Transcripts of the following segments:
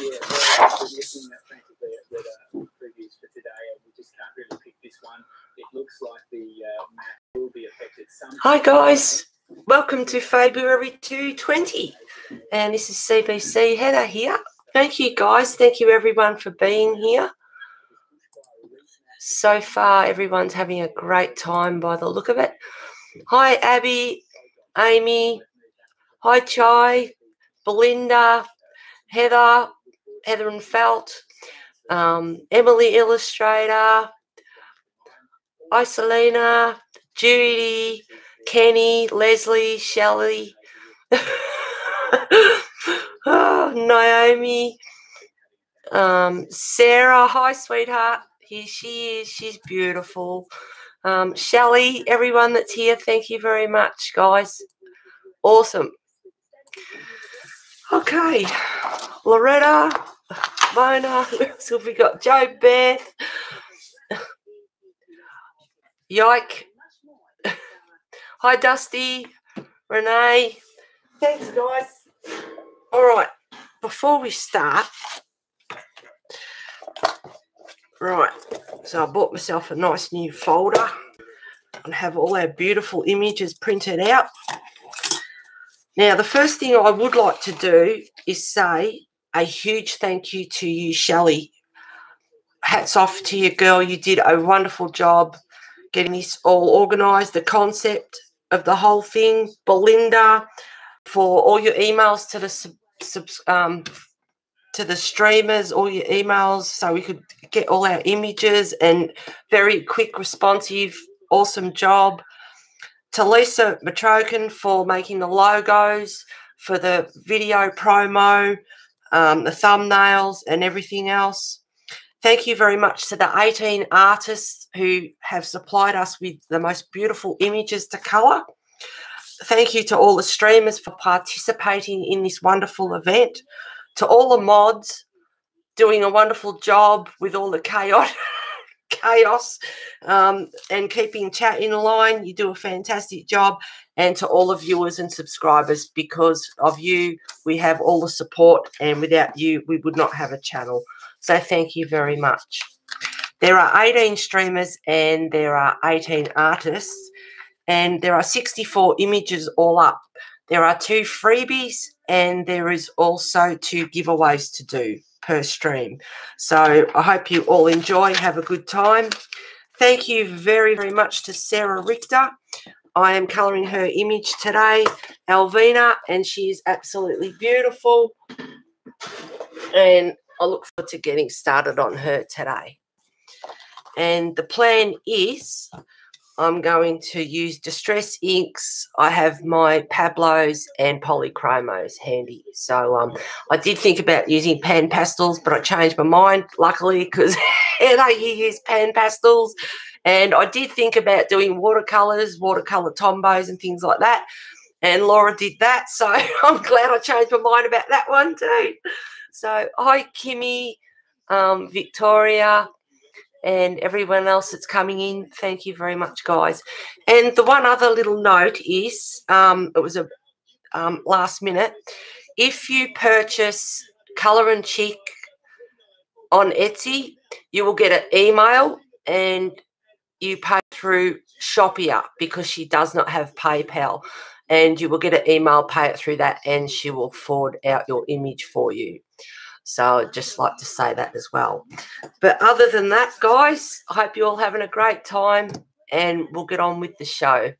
Yeah, we're looking at frantically at previews for today, and we just can't really pick this one. It looks like the map will be affected sometime. Hi guys, welcome to Faebruary 2020, and this is CBC Heather here. Thank you guys, thank you everyone for being here. So far everyone's having a great time by the look of it. Hi Abby, Amy, hi Chai, Belinda, Heather and Felt, Emily Illustrator, hi Selena, Judy, Kenny, Leslie, Shelley, oh, Naomi, Sarah, hi sweetheart, here she is, she's beautiful. Shelley, everyone that's here, thank you very much guys, awesome. Okay, Loretta, Mona, so we got Joe, Beth, Yike, hi Dusty, Renee, thanks guys. All right, before we start, right, so I bought myself a nice new folder and have all our beautiful images printed out. Now, the first thing I would like to do is say a huge thank you to you, Shelley. Hats off to you, girl. You did a wonderful job getting this all organised, the concept of the whole thing. Belinda, for all your emails to the streamers, all your emails, so we could get all our images, and very quick, responsive, awesome job. To Lisa Matrokin for making the logos for the video promo, the thumbnails and everything else. Thank you very much to the 18 artists who have supplied us with the most beautiful images to colour. Thank you to all the streamers for participating in this wonderful event. To all the mods doing a wonderful job with all the chaos and keeping chat in line. You do a fantastic job. And to all the viewers and subscribers, because of you we have all the support, and without you we would not have a channel. So thank you very much. There are 18 streamers and there are 18 artists, and there are 64 images all up. There are 2 freebies, and there is also 2 giveaways to do per stream. So I hope you all enjoy, have a good time. Thank you very, very much to Sarah Richter. I am colouring her image today, Elvina, and she is absolutely beautiful. And I look forward to getting started on her today. And the plan is I'm going to use distress inks. I have my Pablos and polychromos handy. So I did think about using pan pastels, but I changed my mind, luckily, because Heather, you use pan pastels. And I did think about doing watercolours, watercolour tombos and things like that. And Laura did that. So I'm glad I changed my mind about that one too. So hi, Kimmy, Victoria, and everyone else that's coming in. Thank you very much, guys. And the one other little note is, it was a last minute. If you purchase Colour and Chic on Etsy, you will get an email, and you pay through Shopia because she does not have PayPal. And you will get an email, pay it through that, and she will forward out your image for you. So I'd just like to say that as well. But other than that, guys, I hope you're all having a great time, and we'll get on with the show.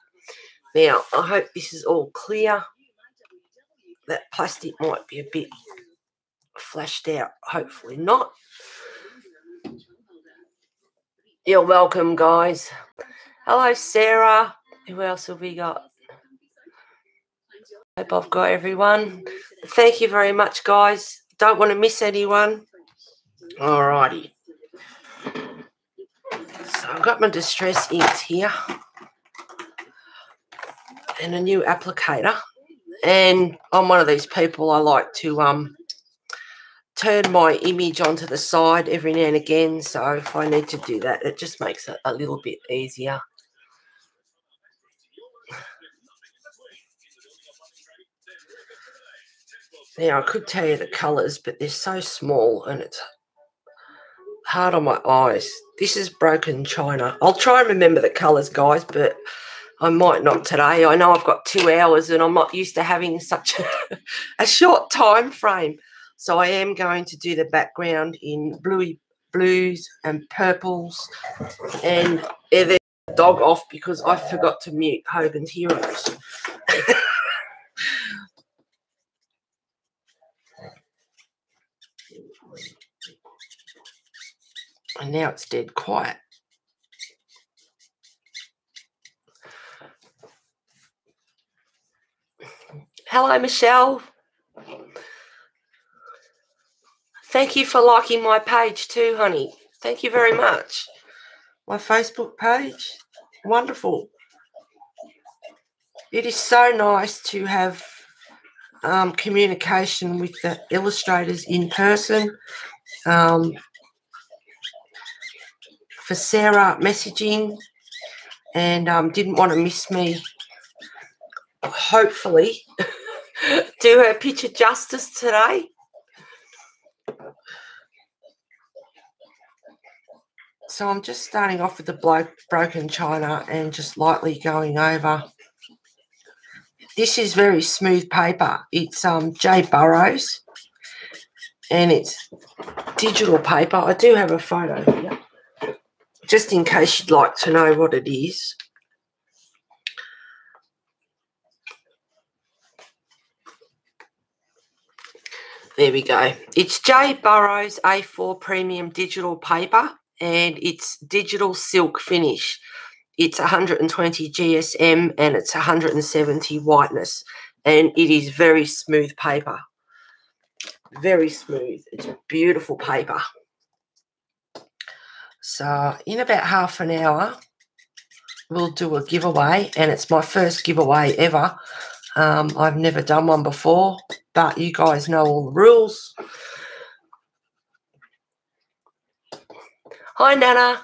Now, I hope this is all clear. That plastic might be a bit flashed out. Hopefully not. You're welcome, guys. Hello, Sarah. Who else have we got? Hope I've got everyone. Thank you very much, guys. Don't want to miss anyone. Alrighty. So I've got my distress inks here and a new applicator. And I'm one of these people, I like to turn my image onto the side every now and again. So if I need to do that, it just makes it a little bit easier. Now, I could tell you the colours, but they're so small and it's hard on my eyes. This is broken china. I'll try and remember the colours, guys, but I might not today. I know I've got 2 hours and I'm not used to having such a short time frame. So I am going to do the background in blues and purples. And there's the dog off because I forgot to mute Hogan's Heroes. And now it's dead quiet. Hello, Michelle. Thank you for liking my page too, honey. Thank you very much. My Facebook page. Wonderful. It is so nice to have communication with the illustrators in person. For Sarah messaging and didn't want to miss me. Hopefully do her picture justice today. So I'm just starting off with the broken china and just lightly going over. This is very smooth paper. It's J. Burrows and it's digital paper. I do have a photo here, just in case you'd like to know what it is. There we go. It's J. Burrows A4 Premium Digital Paper and it's digital silk finish. It's 120 GSM and it's 170 whiteness and it is very smooth paper. Very smooth. It's beautiful paper. So in about half an hour, we'll do a giveaway and it's my first giveaway ever. I've never done one before, but you guys know all the rules. Hi, Nana.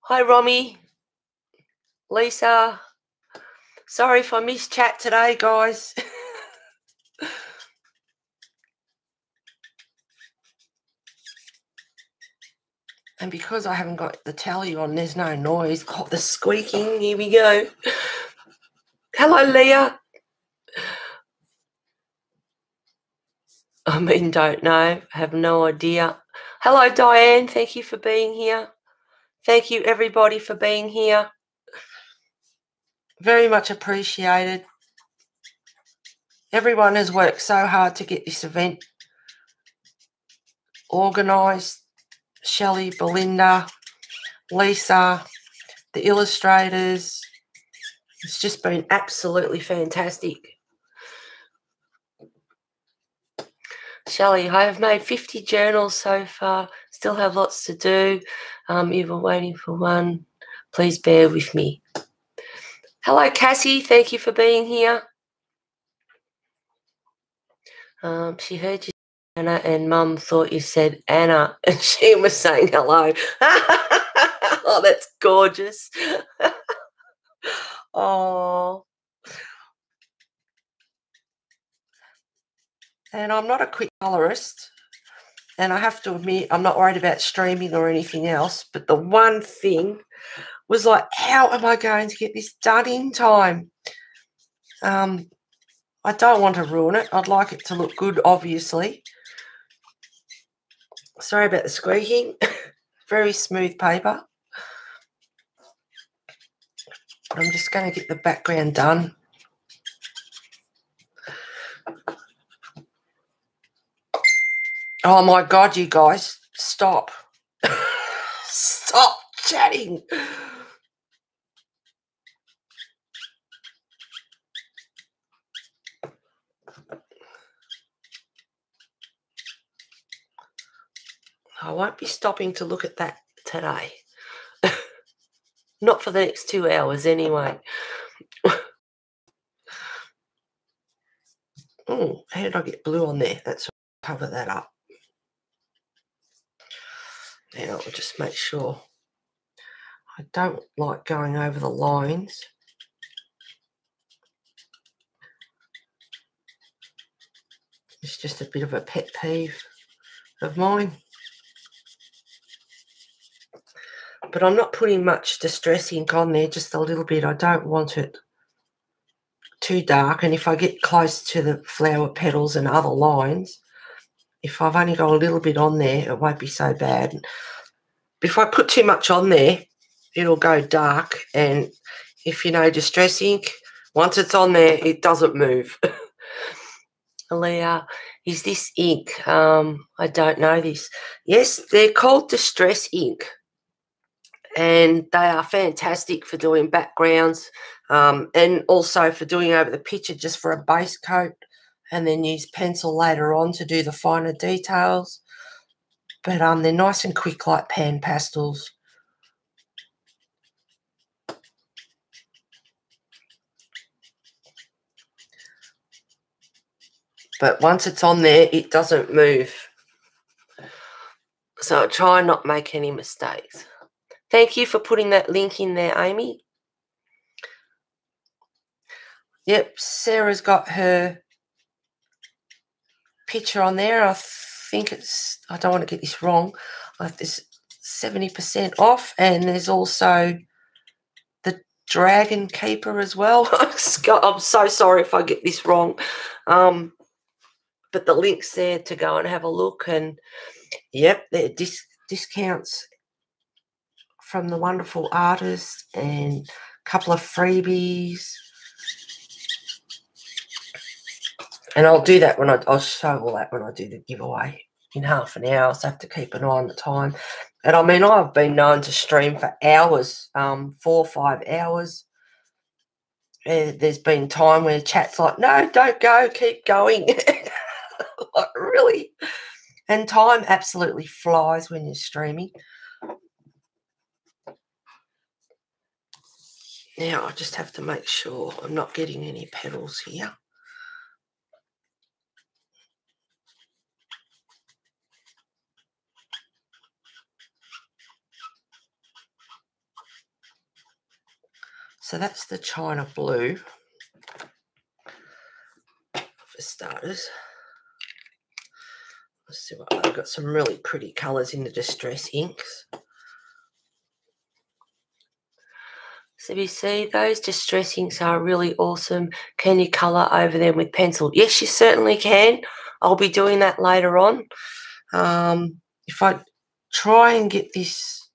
Hi, Romy. Lisa. Sorry if I missed chat today, guys. And because I haven't got the tally on, there's no noise. Oh, the squeaking. Here we go. Hello, Leah. Don't know. Have no idea. Hello, Diane. Thank you for being here. Thank you, everybody, for being here. Very much appreciated. Everyone has worked so hard to get this event organised. Shelley, Belinda, Lisa, the illustrators. It's just been absolutely fantastic. Shelley, I have made 50 journals so far. Still have lots to do. You were waiting for one. Please bear with me. Hello, Cassie. Thank you for being here. She heard you, Anna, and Mum thought you said Anna, and she was saying hello. Oh, that's gorgeous. Oh. And I'm not a quick colorist, and I have to admit I'm not worried about streaming or anything else, but the one thing was like, how am I going to get this done in time? I don't want to ruin it. I'd like it to look good, obviously. Sorry about the squeaking. Very smooth paper. I'm just going to get the background done. Oh, my God, you guys. Stop. Stop chatting. I won't be stopping to look at that today. Not for the next 2 hours anyway. Oh, how did I get blue on there? That's cover that up. Now I'll just make sure. I don't like going over the lines. It's just a bit of a pet peeve of mine. But I'm not putting much distress ink on there, just a little bit. I don't want it too dark. And if I get close to the flower petals and other lines, if I've only got a little bit on there, it won't be so bad. If I put too much on there, it'll go dark. And if you know distress ink, once it's on there, it doesn't move. Leah, is this ink? I don't know this. Yes, they're called distress ink. And they are fantastic for doing backgrounds and also for doing over the picture just for a base coat, and then use pencil later on to do the finer details. But they're nice and quick like pan pastels. But once it's on there, it doesn't move. So try not make any mistakes. Thank you for putting that link in there, Amy. Yep, Sarah's got her picture on there. I think it's, I don't want to get this wrong, there's 70% off, and there's also the Dragon Keeper as well. I'm so sorry if I get this wrong. But the link's there to go and have a look. And, yep, there are discounts from the wonderful artists and a couple of freebies. And I'll do that when I'll show all that when I do the giveaway in half an hour. So I have to keep an eye on the time. And, I mean, I've been known to stream for hours, 4 or 5 hours. There's been time where chat's like, no, don't go, keep going. Like, really? And time absolutely flies when you're streaming. Now I just have to make sure I'm not getting any petals here. So that's the China Blue, for starters. Let's see what I've got. Some really pretty colours in the distress inks. So you see, those distress inks are really awesome. Can you colour over them with pencil? Yes, you certainly can. I'll be doing that later on. If I try and get this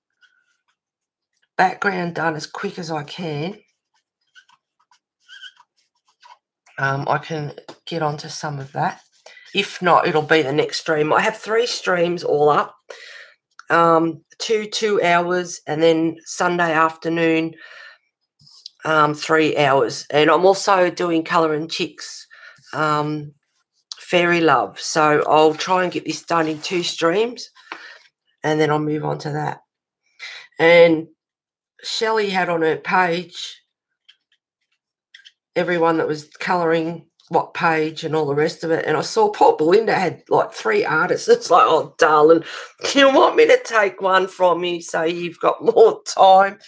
background done as quick as I can, I can get onto some of that. If not, it'll be the next stream. I have 3 streams all up, 2 hours, and then Sunday afternoon, 3 hours. And I'm also doing Colour and Chicks, Fairy Love. So I'll try and get this done in 2 streams, and then I'll move on to that. And Shelley had on her page everyone that was colouring what page and all the rest of it. And I saw poor Belinda had like 3 artists. It's like, oh, darling, do you want me to take one from you so you've got more time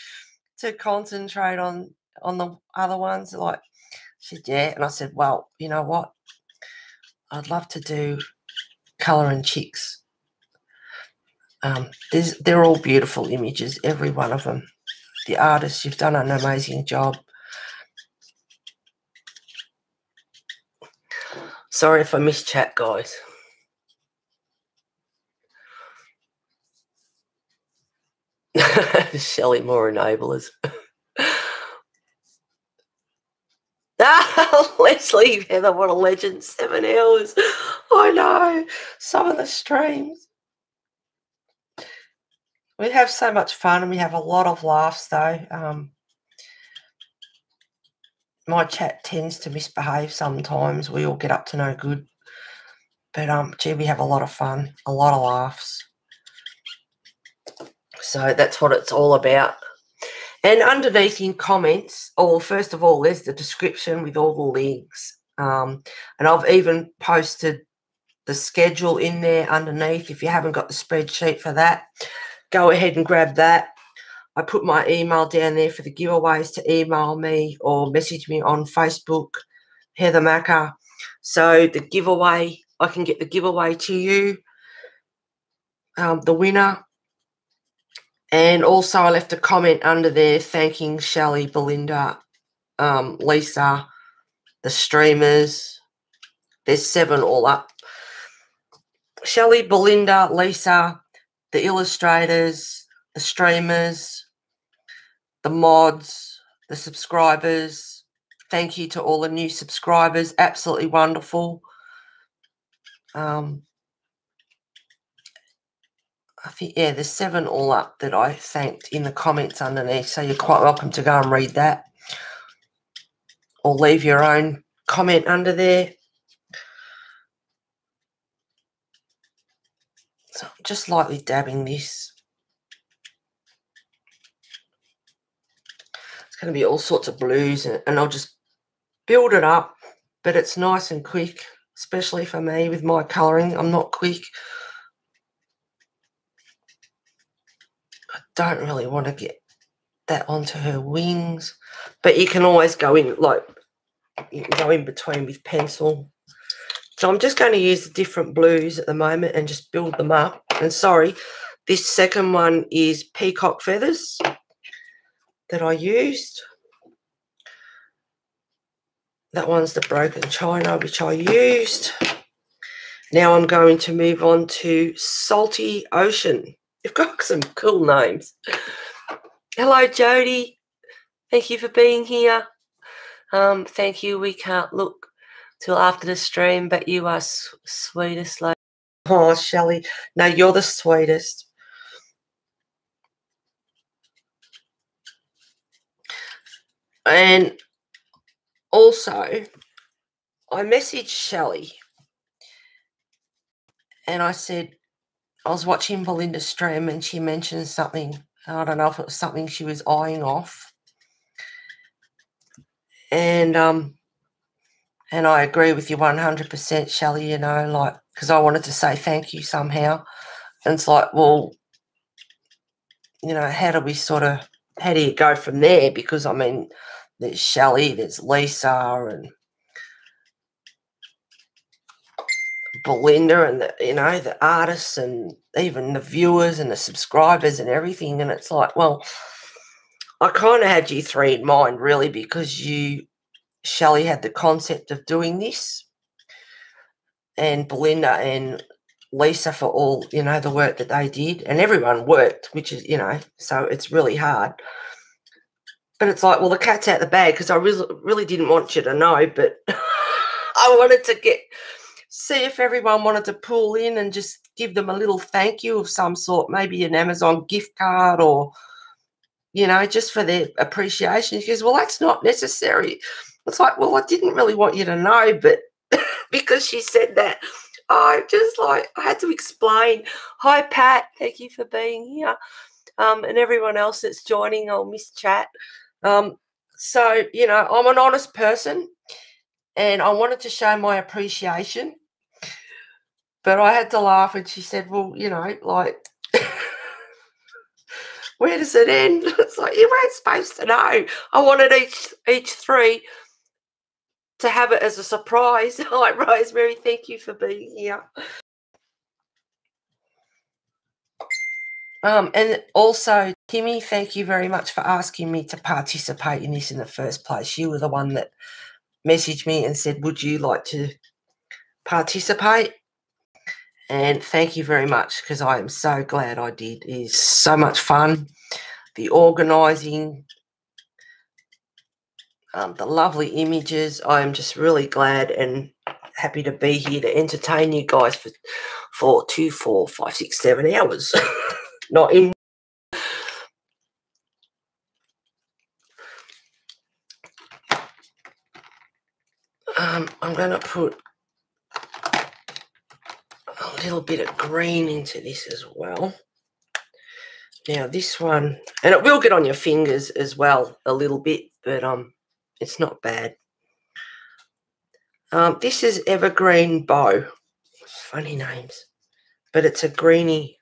to concentrate on the other ones? Like, she said, yeah. And I said, well, you know what? I'd love to do Colour and Chicks. They're all beautiful images, every one of them. The artists, you've done an amazing job. Sorry if I missed chat, guys. Shelley, more enablers. Leslie, Heather, what a legend. 7 hours. I know. Some of the streams. We have so much fun and we have a lot of laughs, though. My chat tends to misbehave sometimes. We all get up to no good. But, gee, we have a lot of fun, a lot of laughs. So that's what it's all about. And underneath in comments, or first of all, there's the description with all the links. And I've even posted the schedule in there underneath. If you haven't got the spreadsheet for that, go ahead and grab that. I put my email down there for the giveaways to email me or message me on Facebook, Heather Macker. So the giveaway I can get the giveaway to you, the winner. And also I left a comment under there thanking Shelley, Belinda, Lisa, the streamers. There's 7 all up. Shelley, Belinda, Lisa, the illustrators, the streamers, the mods, the subscribers. Thank you to all the new subscribers. Absolutely wonderful. I think, yeah, there's 7 all up that I thanked in the comments underneath. So you're quite welcome to go and read that. Or leave your own comment under there. So I'm just lightly dabbing this. It's going to be all sorts of blues, and I'll just build it up. But it's nice and quick, especially for me with my colouring. I'm not quick. I don't really want to get that onto her wings. But you can always go in, like, you can go in between with pencil. So I'm just going to use the different blues at the moment and just build them up. And sorry, this second one is peacock feathers that I used. That one's the broken china, which I used. Now I'm going to move on to Salty Ocean. You've got some cool names. Hello, Jody. Thank you for being here. Thank you. We can't look till after the stream, but you are sweetest lady. Oh, Shelley. No, you're the sweetest. And also, I messaged Shelley and I said, I was watching Belinda's stream and she mentioned something. I don't know if it was something she was eyeing off. And I agree with you 100%, Shelley, you know, like, because I wanted to say thank you somehow. And it's like, well, you know, how do you go from there? Because, I mean, there's Shelley, there's Lisa and Belinda and, the artists and even the viewers and the subscribers and everything. And it's like, well, I kind of had you 3 in mind, really, because Shelley had the concept of doing this, and Belinda and Lisa for all, the work that they did, and everyone worked, which is, so it's really hard. But it's like, well, the cat's out the bag, because I really didn't want you to know, but I wanted to see if everyone wanted to pull in and just give them a little thank you of some sort, maybe an Amazon gift card or, just for their appreciation. She goes, well, that's not necessary. It's like, well, I didn't really want you to know, but because she said that, I had to explain. Hi, Pat. Thank you for being here. And everyone else that's joining, I'll miss chat. So, I'm an honest person and I wanted to show my appreciation, but I had to laugh and she said, well, where does it end? It's like, you weren't supposed to know. I wanted each 3 to have it as a surprise. Like, Rosemary, thank you for being here. And also, Timmy, thank you very much for asking me to participate in this in the first place. You were the one that messaged me and said, would you like to participate? And thank you very much, because I am so glad I did. It is so much fun. The organising, the lovely images. I am just really glad and happy to be here to entertain you guys for 2, 4, 5, 6, 7 hours. Not in. I'm going to put a little bit of green into this as well. Now this one, and it will get on your fingers as well a little bit, but it's not bad. This is Evergreen Bow. Funny names, but it's a greeny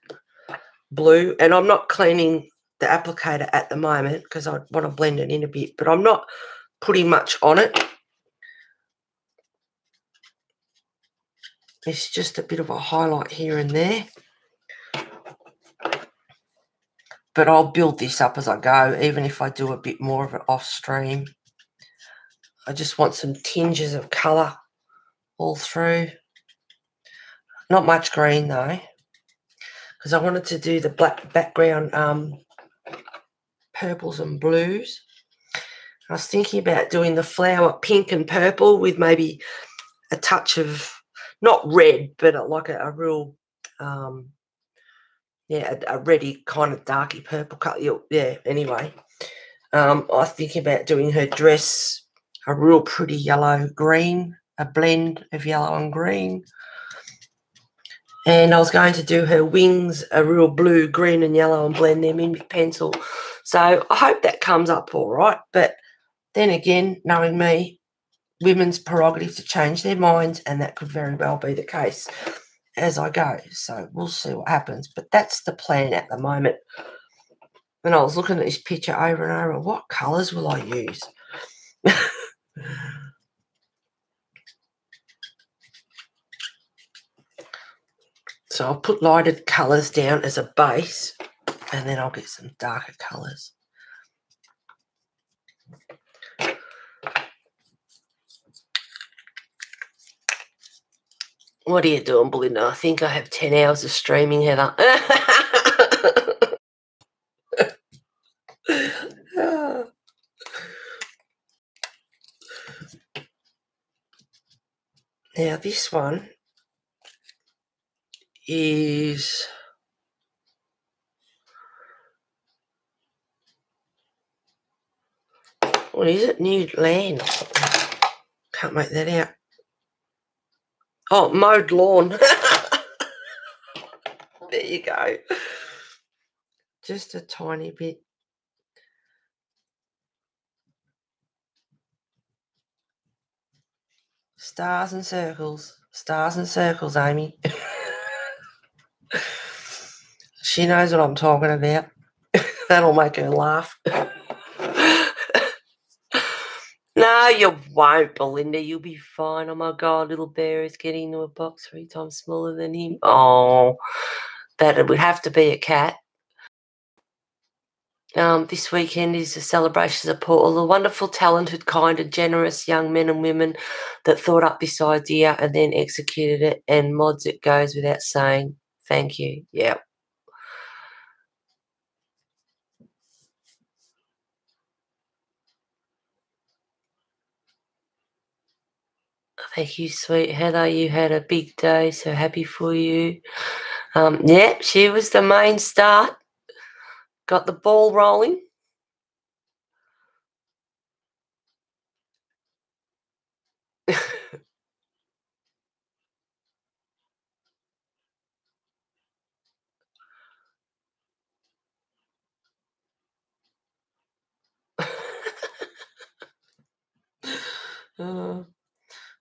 blue, and I'm not cleaning the applicator at the moment because I want to blend it in a bit, but I'm not putting much on it. It's just a bit of a highlight here and there. But I'll build this up as I go, even if I do a bit more of it off stream. I just want some tinges of colour all through. Not much green though, because I wanted to do the black background purples and blues. I was thinking about doing the flower pink and purple with maybe a touch of, not red, but like a real, yeah, a reddy kind of darky purple colour. Yeah, anyway. I was thinking about doing her dress a real pretty yellow-green, a blend of yellow and green. And I was going to do her wings a real blue, green and yellow and blend them in with pencil. So I hope that comes up all right. But then again, knowing me, women's prerogative to change their minds, and that could very well be the case as I go. So we'll see what happens. But that's the plan at the moment. And I was looking at this picture over and over. What colours will I use? So I'll put lighted colours down as a base, and then I'll get some darker colours. What are you doing, Belinda? I think I have 10 hours of streaming, Heather. Now this one is what is it? New land. Can't make that out. Oh, mowed lawn. There you go. Just a tiny bit. Stars and circles. Stars and circles, Amy. She knows what I'm talking about. That'll make her laugh. No, you won't, Belinda. You'll be fine. Oh, my God. Little bear is getting into a box 3 times smaller than him. Oh, that would have to be a cat. This weekend is a celebration of all the wonderful, talented, kind and generous young men and women that thought up this idea and then executed it, and mods, it goes without saying. Thank you. Yeah. Thank you, sweet Heather. You had a big day, so happy for you. Yeah, she was the main start. Got the ball rolling.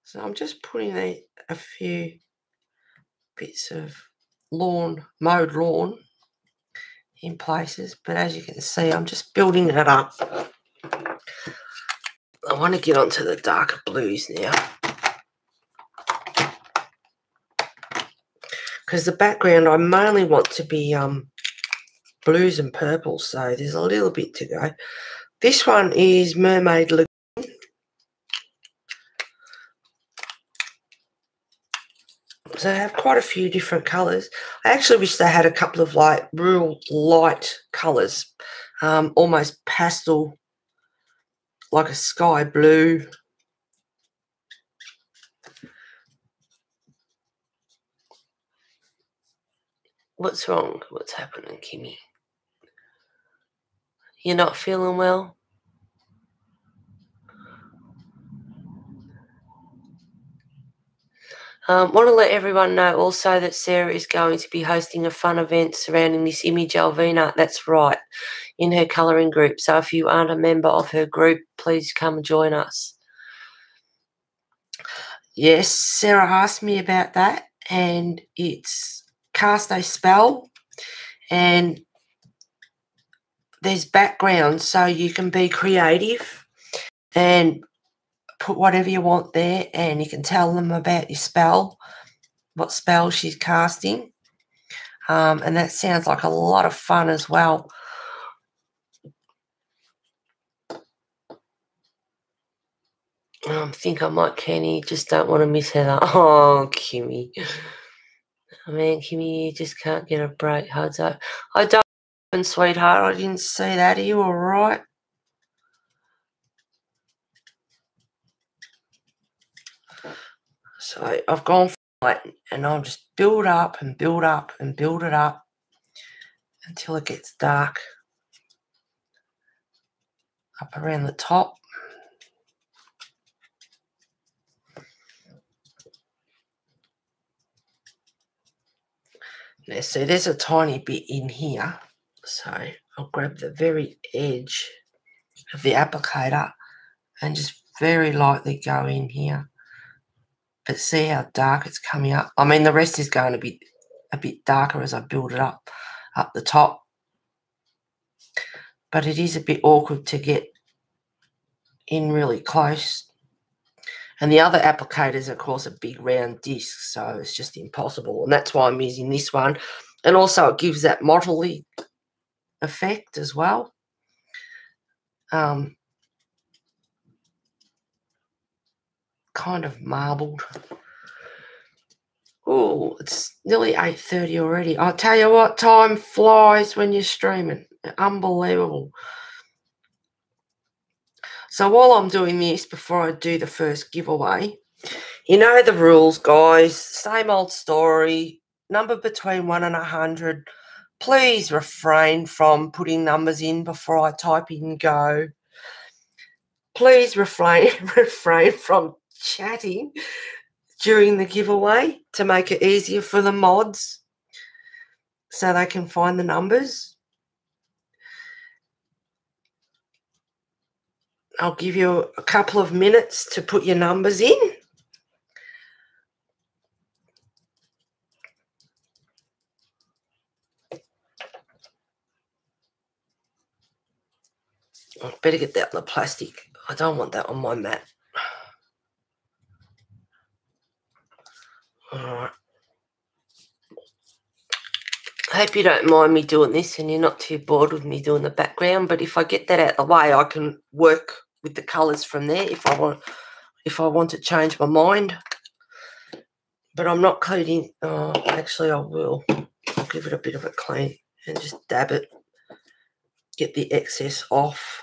So I'm just putting a few bits of mowed lawn in places, but as you can see, I'm just building it up. I want to get onto the darker blues now, because the background I mainly want to be blues and purples, so there's a little bit to go. This one is Mermaid Lagoon. So I have quite a few different colours. I actually wish they had a couple of like real light colours, almost pastel, like a sky blue. What's wrong? What's happening, Kimmy? You're not feeling well? Want to let everyone know also that Sarah is going to be hosting a fun event surrounding this image, Elvina. That's right, in her colouring group. So if you aren't a member of her group, please come and join us. Yes, Sarah asked me about that, and it's cast a spell, and there's backgrounds, so you can be creative and put whatever you want there, and you can tell them about your spell, what spell she's casting. And that sounds like a lot of fun as well. I think I might, Kenny. Just don't want to miss Heather. Oh, Kimmy. Oh, man, Kimmy, you just can't get a break. Hugs up. I don't, sweetheart. I didn't see that. Are you all right? So I've gone for it, and I'll just build up and build up and build it up until it gets dark. Up around the top. Now, see, there's a tiny bit in here. So I'll grab the very edge of the applicator and just very lightly go in here. But see how dark it's coming up. I mean, the rest is going to be a bit darker as I build it up the top. But it is a bit awkward to get in really close. And the other applicators, of course, are big round discs, so it's just impossible. And that's why I'm using this one. And also it gives that mottly effect as well. Kind of marbled. Oh, it's nearly 8:30 already. I'll tell you what, time flies when you're streaming. Unbelievable. So while I'm doing this, before I do the first giveaway, you know the rules, guys. Same old story. Number between 1 and 100. Please refrain from putting numbers in before I type in go. Please refrain from chatting during the giveaway to make it easier for the mods so they can find the numbers. I'll give you a couple of minutes to put your numbers in. I better get that on the plastic. I don't want that on my mat. All right. I hope you don't mind me doing this and you're not too bored with me doing the background, but if I get that out of the way, I can work with the colours from there if I want to change my mind. But I'm not cleaning. Oh, actually, I will. I'll give it a bit of a clean and just dab it. Get the excess off.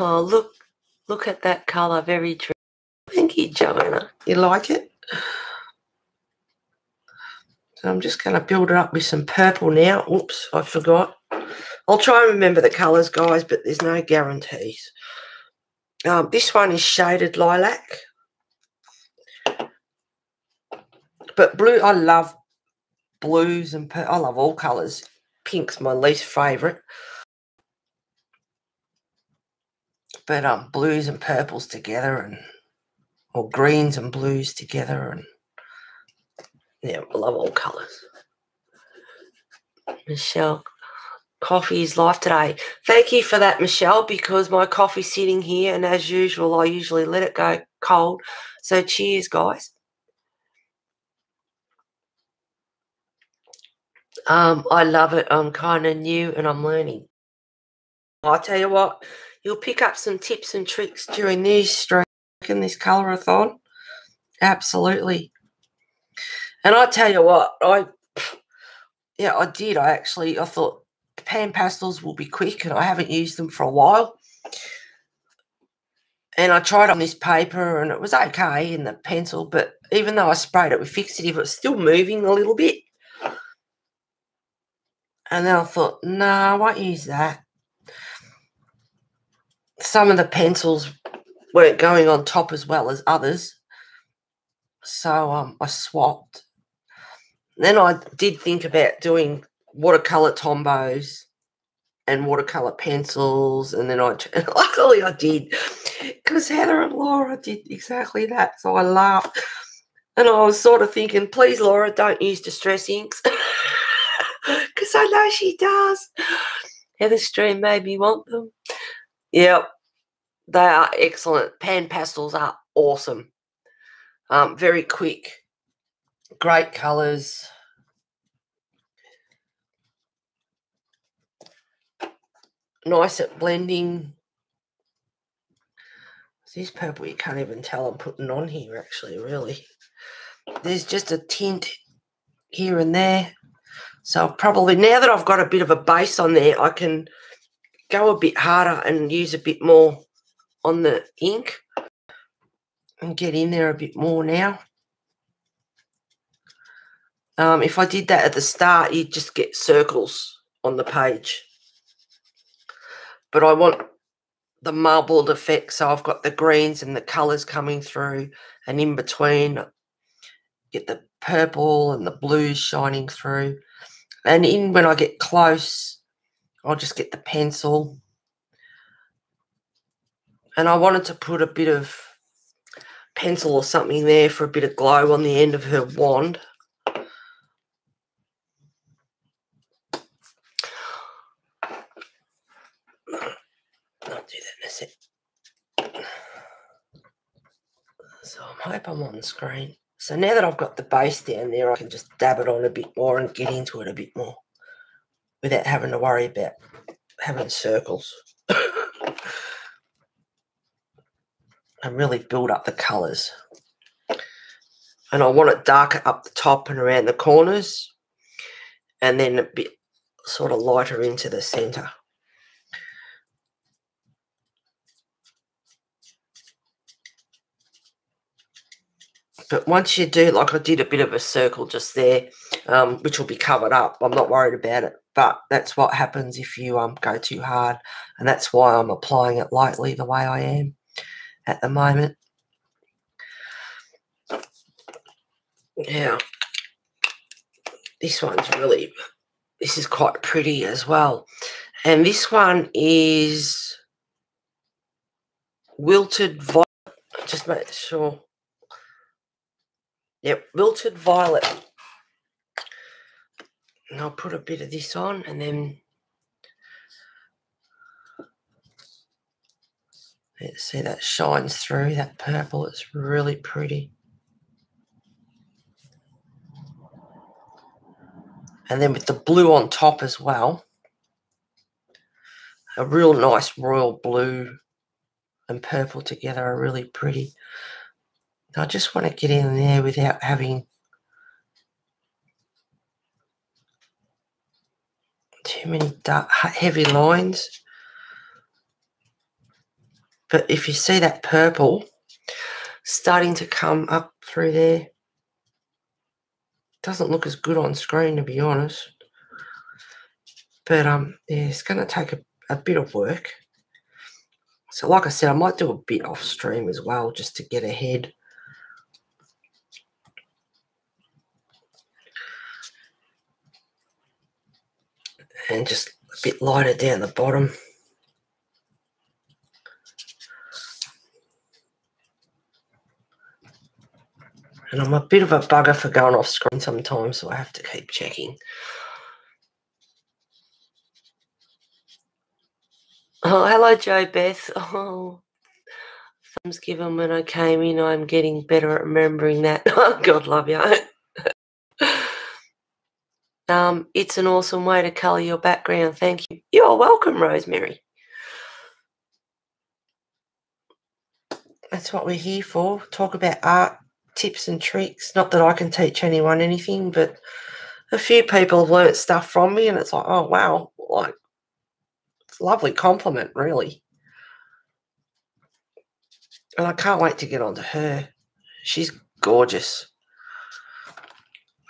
Oh, look at that colour. Very true. Thank you, Joanna. You like it? So I'm just going to build it up with some purple now. Oops, I forgot. I'll try and remember the colours, guys, but there's no guarantees. This one is shaded lilac. But blue, I love blues and I love all colours. Pink's my least favourite. But blues and purples together, or greens and blues together, and yeah, I love all colours. Michelle, coffee is life today. Thank you for that, Michelle, because my coffee's sitting here, and as usual, I usually let it go cold. So cheers, guys. I love it. I'm kind of new and I'm learning. I'll tell you what, you'll pick up some tips and tricks during these streams in this colorathon. Absolutely. And I tell you what, I did. I thought pan pastels will be quick, and I haven't used them for a while. And I tried on this paper, and it was okay in the pencil, but even though I sprayed it with fixative, it was still moving a little bit. And then I thought, no, I won't use that. Some of the pencils weren't going on top as well as others. So I swapped. Then I did think about doing watercolour tombos and watercolour pencils, and then luckily I did, because Heather and Laura did exactly that. So I laughed, and I was sort of thinking, please, Laura, don't use distress inks. I know she does. Heather Stream made me want them. Yep, they are excellent. Pan pastels are awesome. Very quick. Great colours. Nice at blending. This purple you can't even tell I'm putting on here actually, really. There's just a tint here and there. So probably now that I've got a bit of a base on there, I can go a bit harder and use a bit more on the ink and get in there a bit more now. If I did that at the start, you'd just get circles on the page. But I want the marbled effect, so I've got the greens and the colours coming through, and in between get the purple and the blues shining through. And in when I get close, I'll just get the pencil. And I wanted to put a bit of pencil or something there for a bit of glow on the end of her wand. I'll do that in a sec. So I hope I'm on screen. So now that I've got the base down there, I can just dab it on a bit more and get into it a bit more without having to worry about having circles. And really build up the colours. And I want it darker up the top and around the corners, and then a bit sort of lighter into the centre. But once you do, like I did a bit of a circle just there, which will be covered up. I'm not worried about it. But that's what happens if you go too hard. And that's why I'm applying it lightly the way I am at the moment. Now, this is quite pretty as well. And this one is Wilted Violet. Just make sure. Yep, Wilted Violet. And I'll put a bit of this on, and then let's see, that shines through, that purple. It's really pretty. And then with the blue on top as well, a real nice royal blue and purple together are really pretty. I just want to get in there without having too many dark, heavy lines. But if you see that purple starting to come up through there, it doesn't look as good on screen, to be honest. But yeah, it's going to take a bit of work. So like I said, I might do a bit off stream as well, just to get ahead. And just a bit lighter down the bottom. And I'm a bit of a bugger for going off screen sometimes, so I have to keep checking. Oh, hello, Joe Beth. Oh, thumbs given when I came in. I'm getting better at remembering that. Oh, God love you. It's an awesome way to colour your background. Thank you. You are welcome, Rosemary. That's what we're here for. Talk about art, tips and tricks. Not that I can teach anyone anything, but a few people have learnt stuff from me, and it's like, oh, wow. Like, it's a lovely compliment, really. And I can't wait to get on to her. She's gorgeous.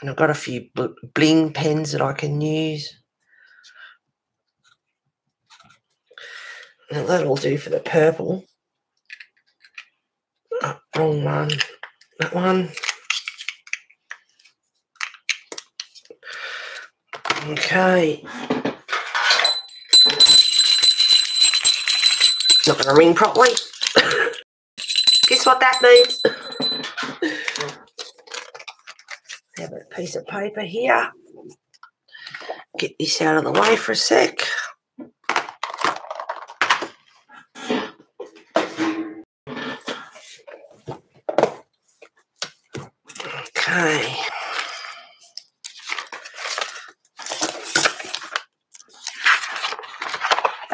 And I've got a few bling pens that I can use. Now that'll do for the purple. Oh, wrong one. That one. Okay. Not going to ring properly. Guess what that means? Have a piece of paper here. get this out of the way for a sec. Okay.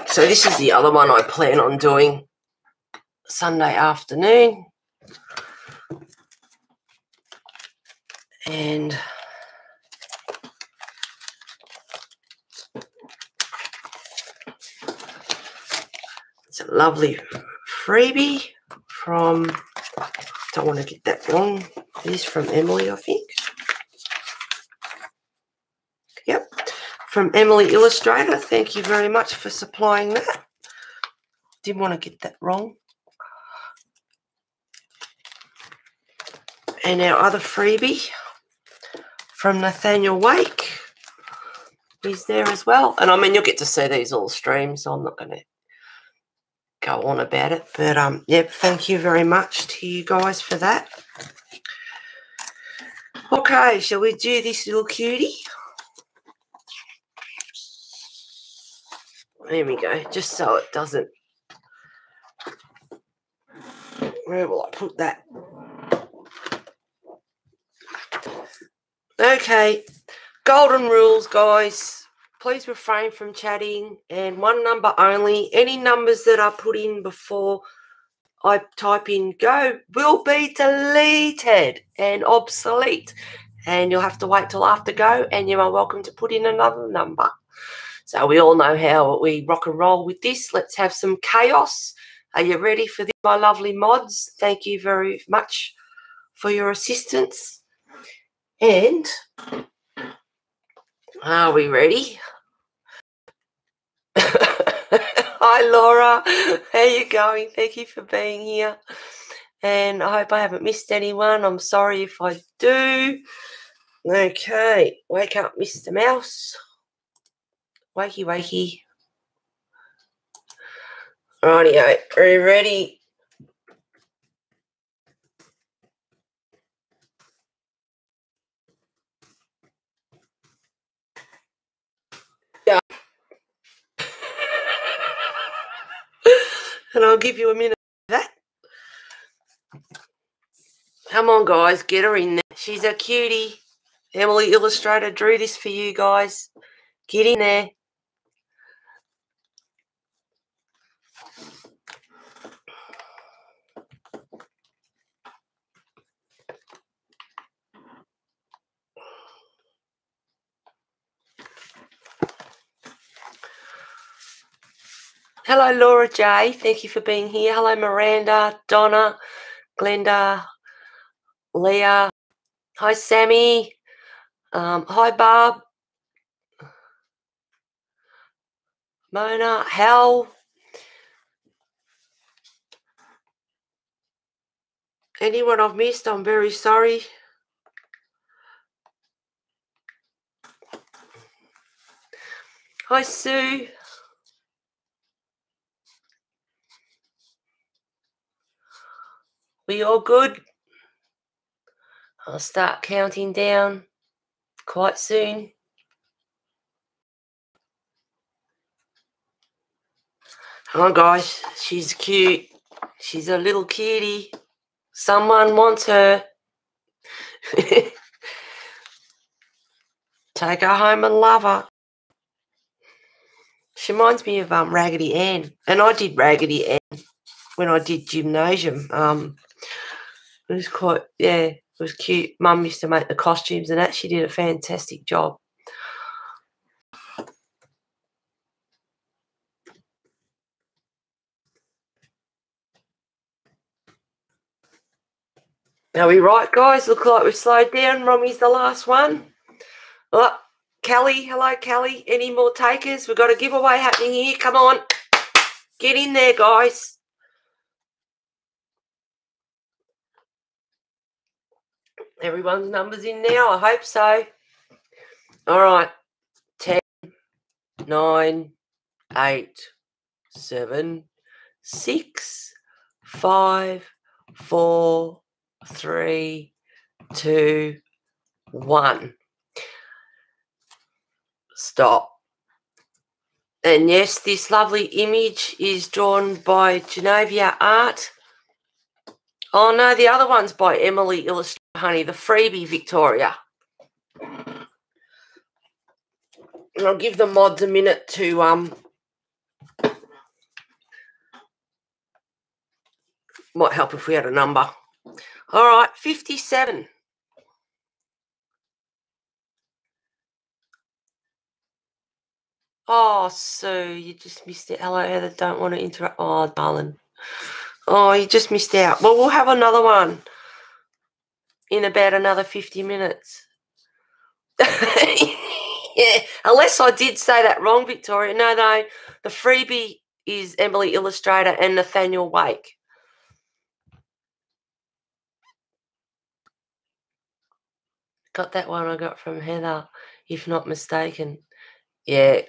So this is the other one I plan on doing Sunday afternoon. And it's a lovely freebie from, don't want to get that wrong, it is from Emily, I think. Yep, from Emily Illustrator. Thank you very much for supplying that. Didn't want to get that wrong. And our other freebie from Nathaniel Wake is there as well. And I mean, you'll get to see these all streams, so I'm not going to go on about it. But, yep, thank you very much to you guys for that. Okay, shall we do this little cutie? There we go, just so it doesn't... Where will I put that? Okay, golden rules, guys. Please refrain from chatting, and one number only. Any numbers that are put in before I type in go will be deleted and obsolete, and you'll have to wait till after go, and you are welcome to put in another number. So we all know how we rock and roll with this. Let's have some chaos. Are you ready for this, my lovely mods? Thank you very much for your assistance. And are we ready? Hi, Laura. How are you going? Thank you for being here. And I hope I haven't missed anyone. I'm sorry if I do. Okay. Wake up, Mr. Mouse. Wakey, wakey. Rightio. Are you ready? Yeah. And I'll give you a minute for that. Come on, guys. Get her in there. She's a cutie. Emily Illustrator drew this for you guys. Get in there. Hello, Laura J. Thank you for being here. Hello, Miranda, Donna, Glenda, Leah. Hi, Sammy. Hi, Barb. Mona, Hal. Anyone I've missed, I'm very sorry. Hi, Sue. We all good? I'll start counting down quite soon. Come on, guys. She's cute. She's a little cutie. Someone wants her. Take her home and love her. She reminds me of Raggedy Ann. And I did Raggedy Ann when I did gymnasium. It was quite, yeah, it was cute. Mum used to make the costumes and that. She did a fantastic job. Are we right, guys? Look like we've slowed down. Rommy's the last one. Oh, Kelly. Hello, Kelly. Any more takers? We've got a giveaway happening here. Come on. Get in there, guys. Everyone's number's in now. I hope so. All right. 10, 9, 8, 7, 6, 5, 4, 3, 2, 1. Stop. And yes, this lovely image is drawn by Genevia Art. Oh no, the other one's by Emily Illustrator, honey, the freebie Victoria. And I'll give the mods a minute to might help if we had a number. All right, 57. Oh, Sue, you just missed it. Hello, Heather. Don't want to interrupt. Oh, darling. Oh, you just missed out. Well, we'll have another one in about another 50 minutes. Yeah, unless I did say that wrong, Victoria. No, the freebie is Emily Illustrator and Nathaniel Wake. Got that one I got from Heather, if not mistaken. Yeah.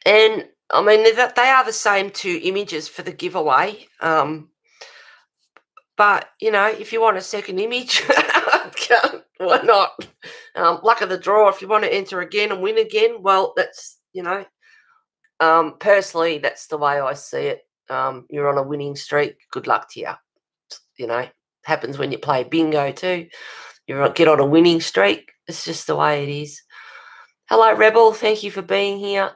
And, I mean, they are the same two images for the giveaway. But, you know, if you want a second image, why not? Luck of the draw, if you want to enter again and win again, well, that's, you know, personally, that's the way I see it. You're on a winning streak. Good luck to you. You know, happens when you play bingo too. You get on a winning streak. It's just the way it is. Hello, Rebel. Thank you for being here.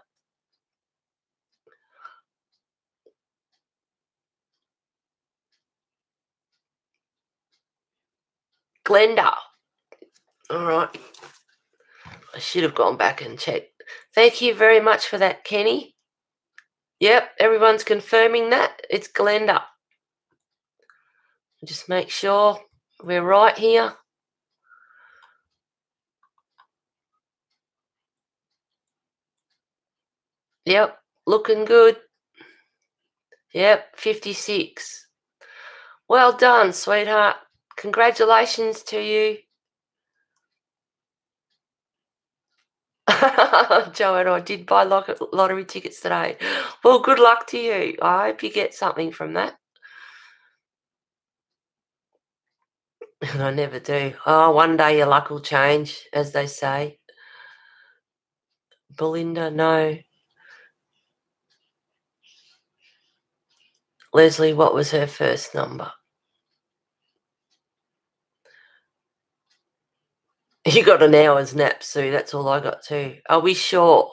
Glenda. All right. I should have gone back and checked. Thank you very much for that, Kenny. Yep, everyone's confirming that. It's Glenda. Just make sure we're right here. Yep, looking good. Yep, 56. Well done, sweetheart. Congratulations to you. Joe and I did buy lottery tickets today. Well, good luck to you. I hope you get something from that. And I never do. Oh, one day your luck will change, as they say. Belinda, no. Leslie, what was her first number? You got an hour's nap, Sue. That's all I got too. Are we sure?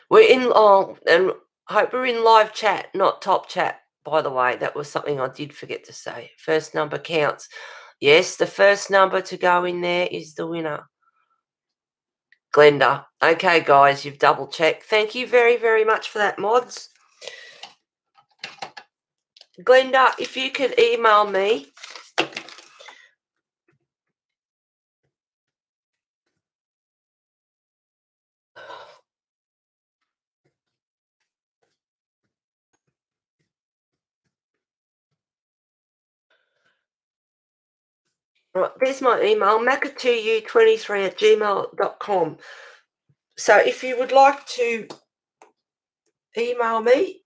We're in, and I hope we're in live chat, not top chat, by the way. That was something I did forget to say. First number counts. Yes, the first number to go in there is the winner. Glenda. Okay, guys, you've double checked. Thank you very, very much for that, mods. Glenda, if you could email me. Right, there's my email, macatu23@gmail.com. So if you would like to email me,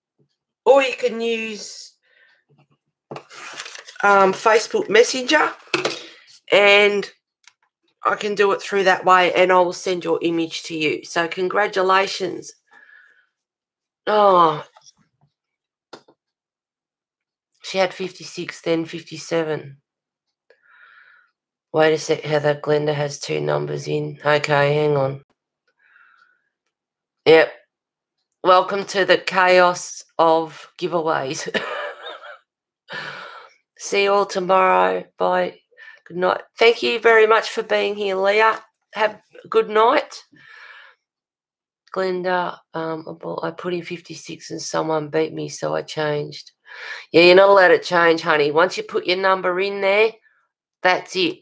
or you can use Facebook Messenger, and I can do it through that way, and I will send your image to you. So congratulations. Oh, she had 56, then 57. Wait a sec, Heather. Glenda has two numbers in. Okay, hang on. Yep. Welcome to the chaos of giveaways. See you all tomorrow. Bye. Good night. Thank you very much for being here, Leah. Have a good night. Glenda, I put in 56 and someone beat me, so I changed. Yeah, you're not allowed to change, honey. Once you put your number in there, that's it.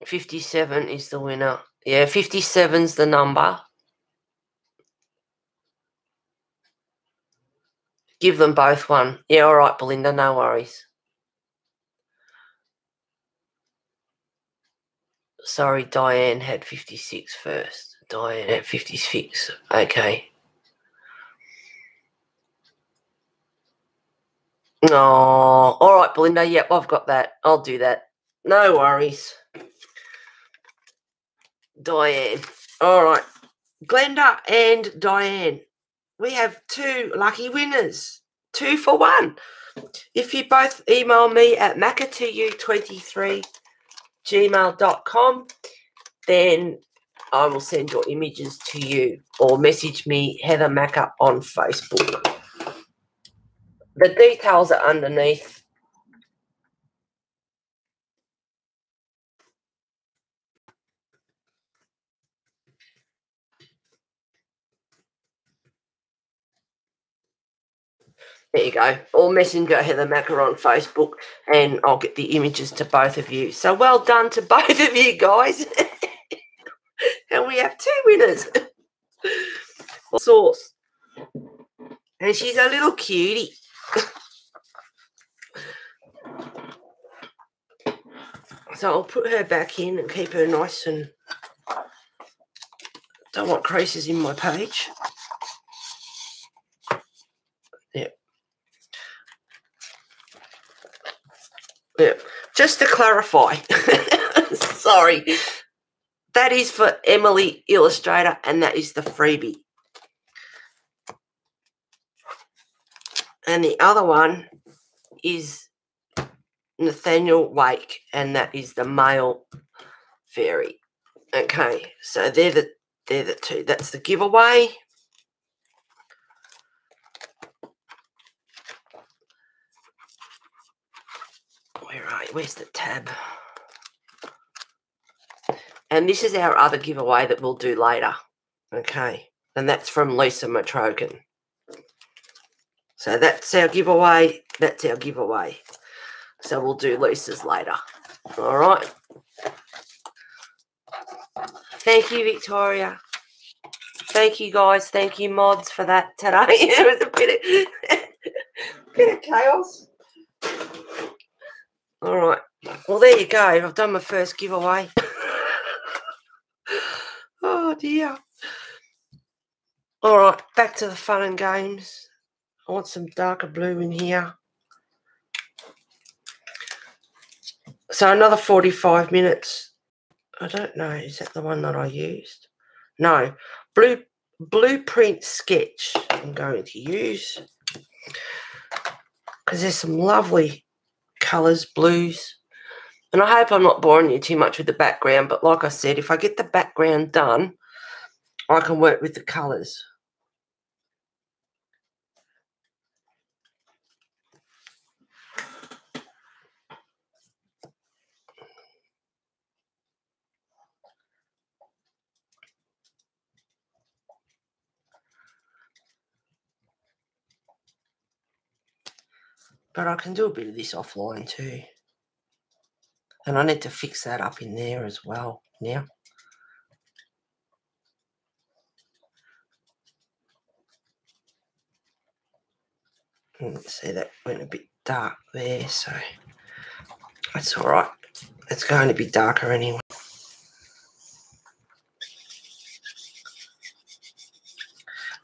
$57 is the winner. Yeah, 57's the number. Give them both one. Yeah, all right, Belinda, no worries. Sorry, Diane had 56 first. Diane at 56. Okay. Oh, all right, Belinda. Yep, I've got that. I'll do that. No worries. Diane. All right. Glenda and Diane. We have 2 lucky winners. 2 for 1. If you both email me at macatu23@gmail.com, then I will send your images to you, or message me, Heather Macca, on Facebook. The details are underneath. There you go. Or messenger Heather Macca on Facebook, and I'll get the images to both of you. So well done to both of you guys. And we have 2 winners. Sauce. And she's a little cutie. So I'll put her back in and keep her nice, and don't want creases in my page. Yep. Yep. Just to clarify, sorry, that is for Emily Illustrator, and that is the freebie. And the other one is Nathaniel Wake, and that is the male fairy. Okay, so they're the 2. That's the giveaway. Where are you? Where's the tab? And this is our other giveaway that we'll do later. Okay, and that's from Lisa Matrogan. So that's our giveaway. That's our giveaway. So we'll do Lisa's later. All right. Thank you, Victoria. Thank you, guys. Thank you, mods, for that today. It was a bit of chaos. All right. Well, there you go. I've done my first giveaway. Oh, dear. All right. Back to the fun and games. I want some darker blue in here. So another 45 minutes. I don't know. Is that the one that I used? No. Blueprint sketch I'm going to use, because there's some lovely colours, blues. And I hope I'm not boring you too much with the background, but like I said, if I get the background done, I can work with the colours. But I can do a bit of this offline too. And I need to fix that up in there as well now. See, that went a bit dark there, so that's all right. It's going to be darker anyway.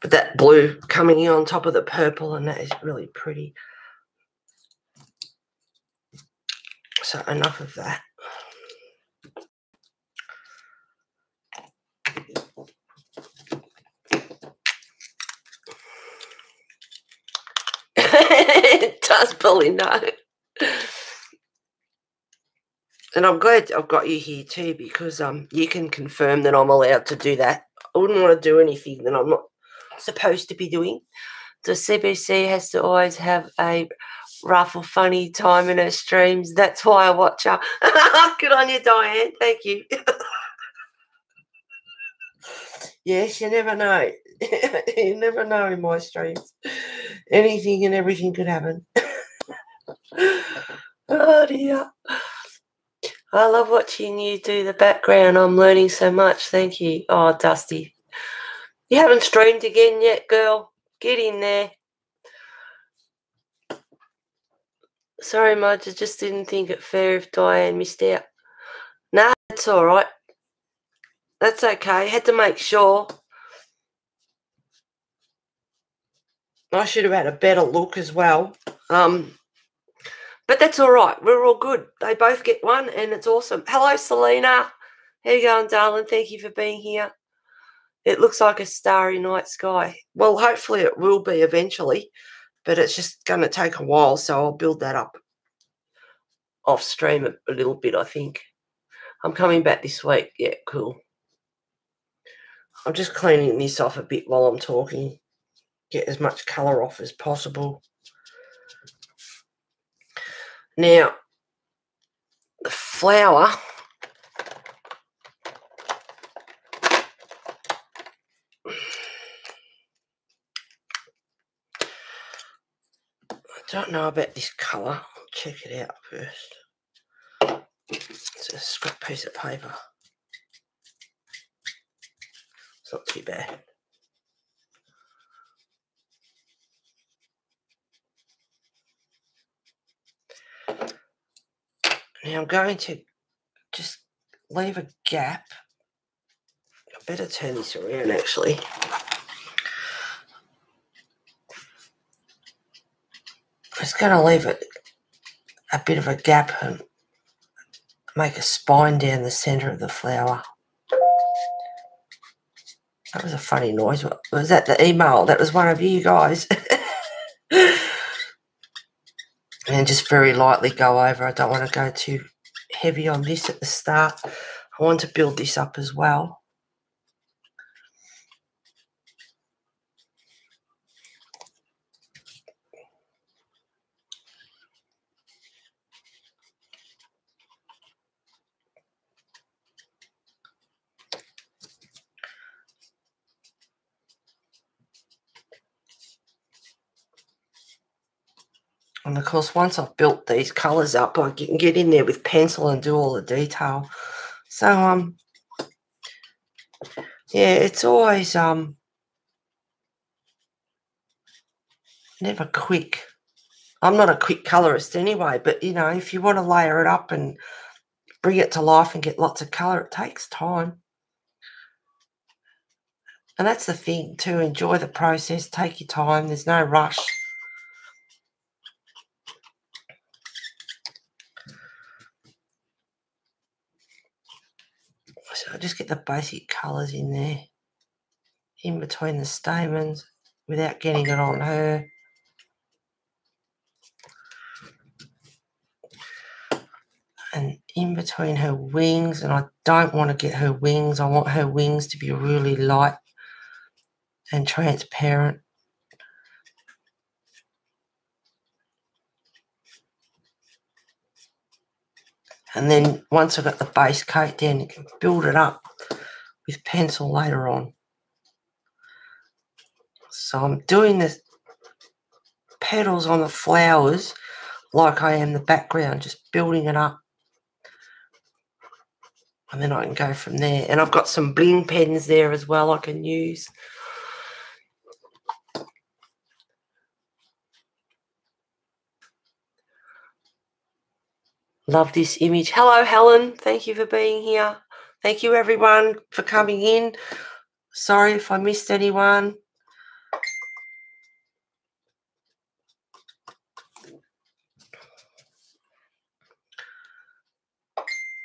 But that blue coming in on top of the purple, and that is really pretty. So enough of that. It does, Belinda. And I'm glad I've got you here too, because you can confirm that I'm allowed to do that. I wouldn't want to do anything that I'm not supposed to be doing. The CBC has to always have a rough or funny time in her streams. That's why I watch her. Good on you, Diane. Thank you. Yes, you never know. You never know in my streams. Anything and everything could happen. Oh, dear. I love watching you do the background. I'm learning so much. Thank you. Oh, Dusty. You haven't streamed again yet, girl. Get in there. Sorry, Mudge. I just didn't think it fair if Diane missed out. No, That's all right. That's okay. Had to make sure. I should have had a better look as well. But that's all right. We're all good. They both get one, and it's awesome. Hello, Selena. How you going, darling? Thank you for being here. It looks like a starry night sky. Well, hopefully it will be eventually, but it's just going to take a while, so I'll build that up off stream a little bit, I think. I'm coming back this week. Yeah, cool. I'm just cleaning this off a bit while I'm talking. Get as much colour off as possible. Now, the flower, I don't know about this colour. I'll check it out first. It's a scrap piece of paper. It's not too bad. Now I'm going to just leave a gap. I better turn this around actually. I'm just going to leave it a bit of a gap and make a spine down the centre of the flower. That was a funny noise. Was that the email? That was one of you guys. And just very lightly go over. I don't want to go too heavy on this at the start. I want to build this up as well. And of course, once I've built these colours up, I can get in there with pencil and do all the detail. So, yeah, it's always never quick. I'm not a quick colourist anyway, but, you know, if you want to layer it up and bring it to life and get lots of colour, it takes time. And that's the thing, to enjoy the process, take your time, there's no rush. So I just get the basic colours in there, in between the stamens, without getting it on her. And in between her wings, and I don't want to get her wings. I want her wings to be really light and transparent. And then once I've got the base coat down, you can build it up with pencil later on. So I'm doing the petals on the flowers like I am the background, just building it up. And then I can go from there. And I've got some bling pens there as well I can use. Love this image. Hello, Helen. Thank you for being here. Thank you, everyone, for coming in. Sorry if I missed anyone.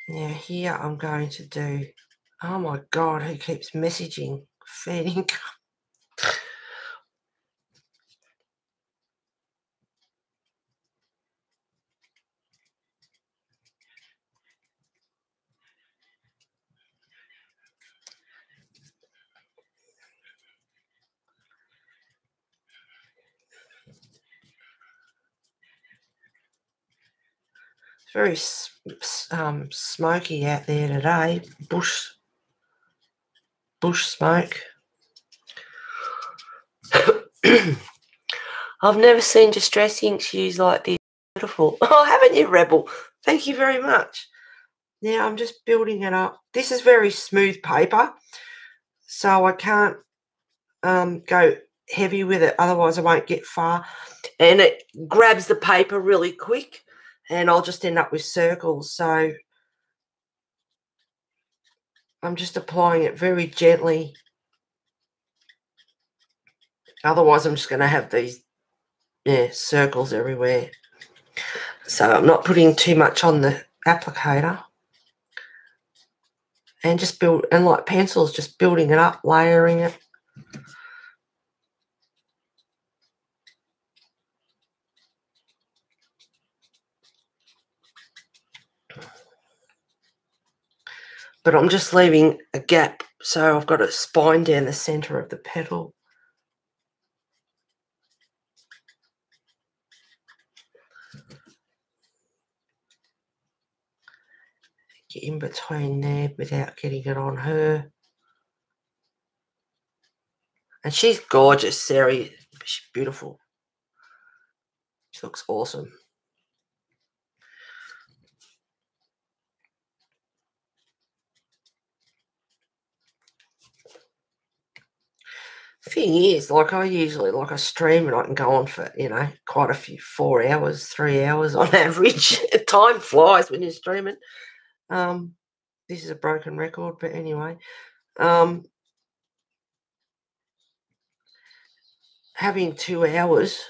Now here I'm going to do, oh my God, who keeps messaging? Feeding. Very smoky out there today. Bush smoke. I've never seen distress inks used like this. Beautiful. Oh, haven't you, Rebel? Thank you very much. Now I'm just building it up. This is very smooth paper, so I can't go heavy with it, otherwise I won't get far. And it grabs the paper really quick, and I'll just end up with circles. So I'm just applying it very gently. Otherwise, I'm just going to have these circles everywhere. So I'm not putting too much on the applicator. And just build, and like pencils, just building it up, layering it. But I'm just leaving a gap, so I've got a spine down the centre of the petal. Get in between there without getting it on her. And she's gorgeous, Sarah. She's beautiful. She looks awesome. Thing is, like I usually, like I stream and I can go on for, you know, quite a few, 4 hours, 3 hours on average. Time flies when you're streaming. This is a broken record, but anyway. Having 2 hours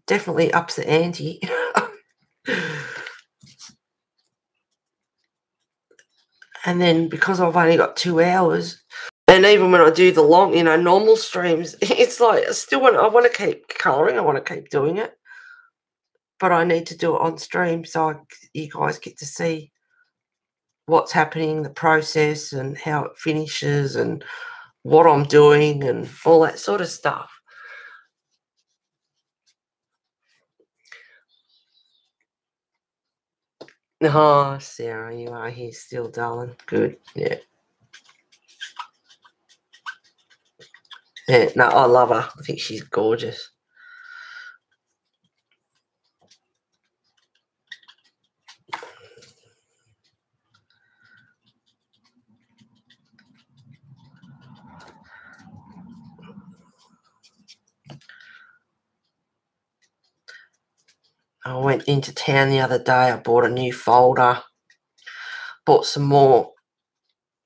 definitely ups the ante. And then because I've only got 2 hours, and even when I do the long, you know, normal streams, it's like I want to keep colouring, I want to keep doing it, but I need to do it on stream so you guys get to see what's happening, the process, and how it finishes, and what I'm doing, and all that sort of stuff. Oh, Sarah, you are here still, darling. Good, yeah. Yeah, no, I love her. I think she's gorgeous. I went into town the other day. I bought a new folder, bought some more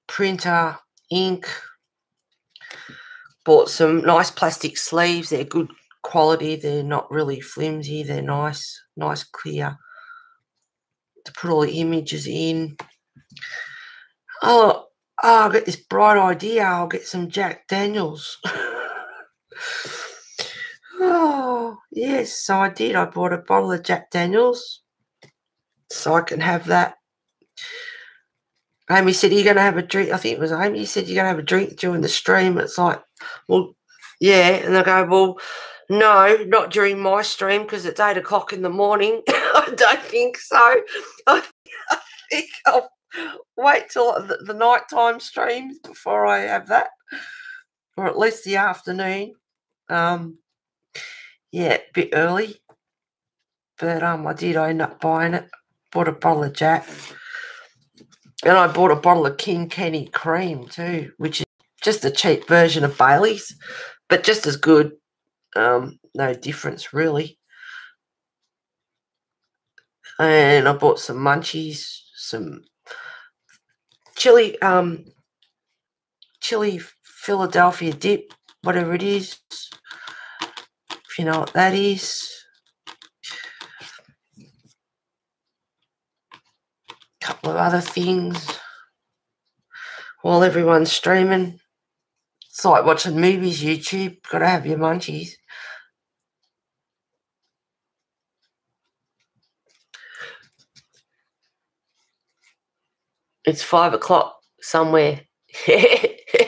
printer, ink, bought some nice plastic sleeves. They're good quality. They're not really flimsy. They're nice clear to put all the images in. Oh, I got this bright idea. I'll get some Jack Daniels. Oh, yes, so I did. I bought a bottle of Jack Daniels so I can have that. Amy said, are you going to have a drink? I think it was Amy. Said, you're going to have a drink during the stream. It's like, well, yeah. And I go, well, no, not during my stream because it's 8 o'clock in the morning. I don't think so. I think I'll wait till the nighttime streams before I have that, or at least the afternoon. Yeah, a bit early. But I did end up buying it. Bought a bottle of Jack. And I bought a bottle of King Kenny cream too, which is just a cheap version of Bailey's, but just as good. No difference really. And I bought some munchies, some chili Philadelphia dip, whatever it is, if you know what that is. A couple of other things while everyone's streaming. It's like watching movies, YouTube. Got to have your munchies. It's 5 o'clock somewhere.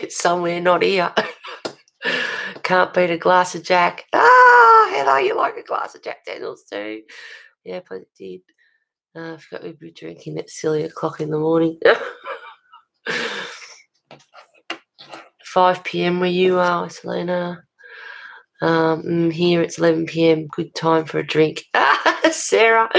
Somewhere not here. Can't beat a glass of Jack. Heather, you like a glass of Jack Daniels too? Yeah, but it did. I forgot we'd be drinking at silly o'clock in the morning. 5 p.m. where you are, Selena. Here it's 11 p.m. Good time for a drink. Sarah.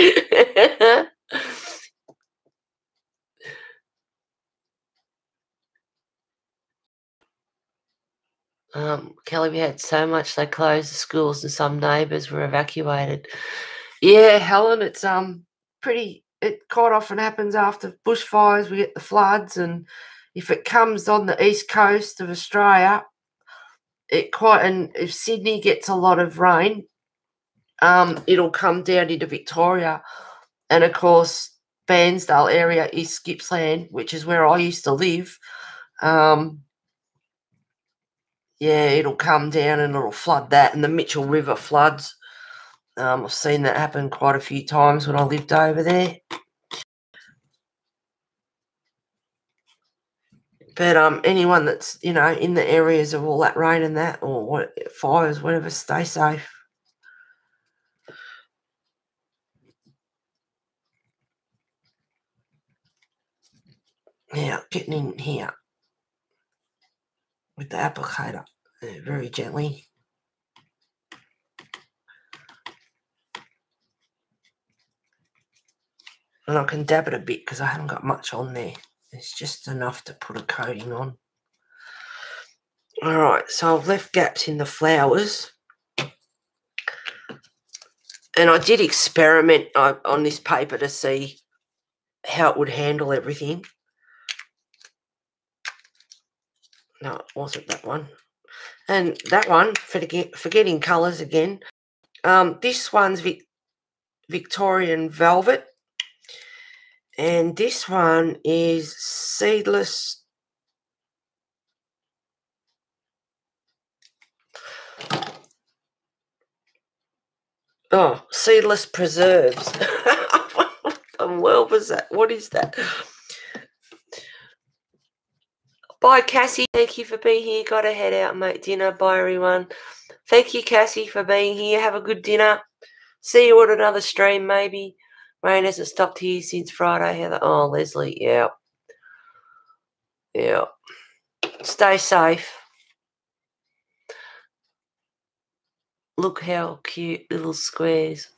Kelly, we had so much they closed the schools and some neighbours were evacuated. Yeah, Helen, it's it quite often happens after bushfires. We get the floods, and if it comes on the east coast of Australia, and if Sydney gets a lot of rain, it'll come down into Victoria, and of course Bairnsdale area is Gippsland, which is where I used to live. Yeah, it'll come down and it'll flood that, and the Mitchell River floods. I've seen that happen quite a few times when I lived over there. But anyone that's, in the areas of all that rain and that, or fires, whatever, stay safe. Now, getting in here with the applicator very gently. And I can dab it a bit because I haven't got much on there. It's just enough to put a coating on. All right, so I've left gaps in the flowers. And I did experiment on this paper to see how it would handle everything. No, it wasn't that one. And that one, forgetting colours again. This one's Victorian Velvet. And this one is Seedless. Oh, Seedless Preserves. What the world was that? What is that? Bye, Cassie. Thank you for being here. Got to head out and make dinner. Bye, everyone. Thank you, Cassie, for being here. Have a good dinner. See you at another stream, maybe. Rain hasn't stopped here since Friday. Heather. Oh, Leslie. Yeah. Yeah. Stay safe. Look how cute little squares.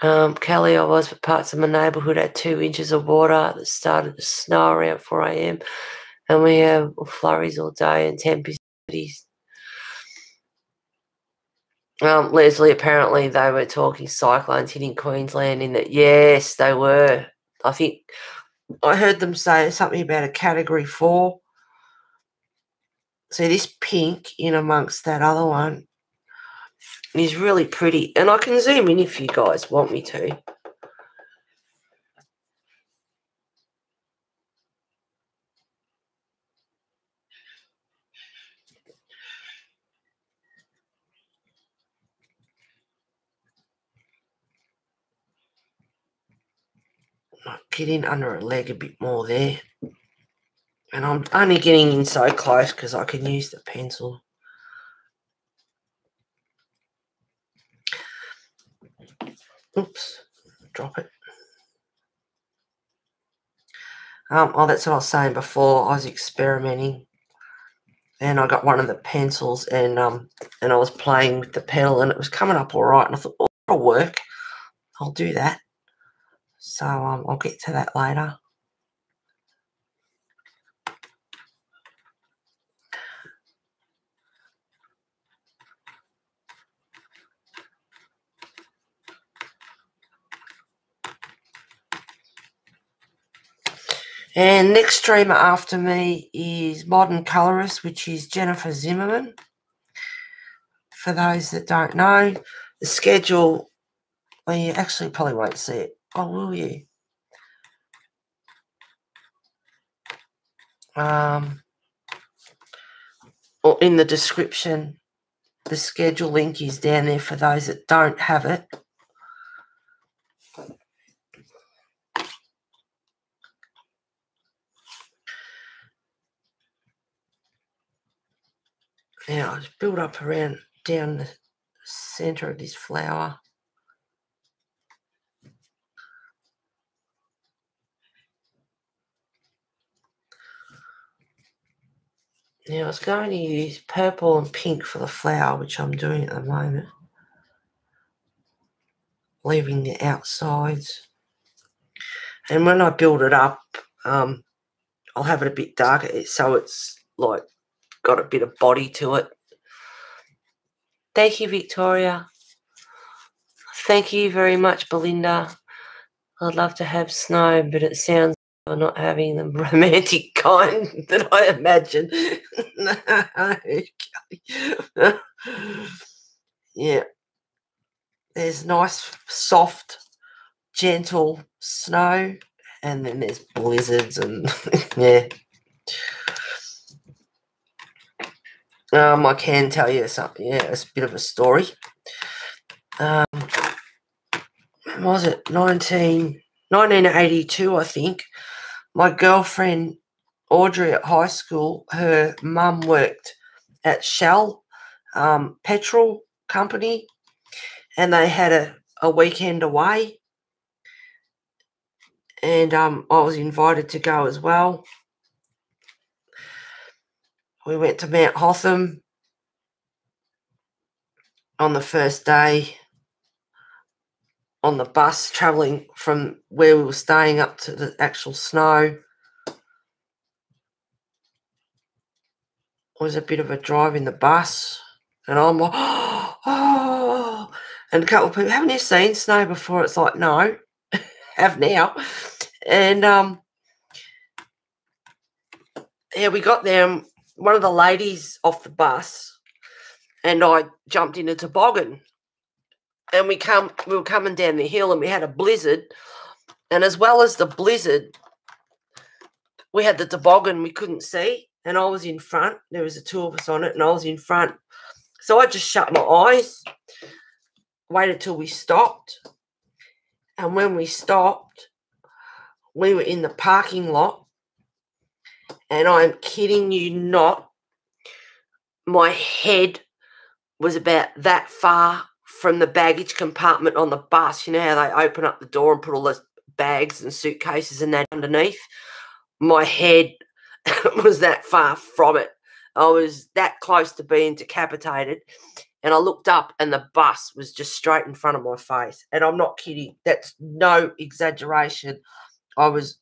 Kelly, I was, but parts of my neighbourhood had 2 inches of water that started to snow around 4 a.m. And we have flurries all day and temperatures. Leslie, apparently they were talking cyclones hitting Queensland in that. Yes, they were. I think I heard them say something about a Category 4. See, this pink in amongst that other one is really pretty. And I can zoom in if you guys want me to. Get in under a leg a bit more there. And I'm only getting in so close because I can use the pencil. Oops, drop it. Oh, that's what I was saying before. I was experimenting, and I got one of the pencils, and I was playing with the pedal, and it was coming up all right. And I thought, oh, that'll work. I'll do that. So I'll get to that later. And next streamer after me is Modern Colorist, which is Jennifer Zimmerman. For those that don't know, the schedule, well, you actually probably won't see it. Oh, will you? Or in the description, the schedule link is down there for those that don't have it. Now, it's built up down the centre of this flower. Now, I was going to use purple and pink for the flower, which I'm doing at the moment. Leaving the outsides. And when I build it up, I'll have it a bit darker so it's like got a bit of body to it. Thank you, Victoria. Thank you very much, Belinda. I'd love to have snow, but it sounds like I'm not having the romantic kind that I imagine. No. Yeah. There's nice, soft, gentle snow, and then there's blizzards and yeah. I can tell you something. Yeah, it's a bit of a story. When was it 1982, I think. My girlfriend Audrey at high school, her mum worked at Shell petrol company, and they had a weekend away, and I was invited to go as well. We went to Mount Hotham on the first day on the bus, travelling from where we were staying up to the actual snow. It was a bit of a drive in the bus, and I'm like, oh, and a couple of people, haven't you seen snow before? It's like, no, have now. And yeah, we got there, and one of the ladies off the bus, and I jumped in a toboggan, and we were coming down the hill, and we had a blizzard, and as well as the blizzard, we had the toboggan we couldn't see, and I was in front. There was the two of us on it, and I was in front. So I just shut my eyes, waited till we stopped, and when we stopped, we were in the parking lot, and I'm kidding you not, my head was about that far from the baggage compartment on the bus. You know how they open up the door and put all those bags and suitcases and that underneath? My head was that far from it. I was that close to being decapitated, and I looked up and the bus was just straight in front of my face. And I'm not kidding. That's no exaggeration. I was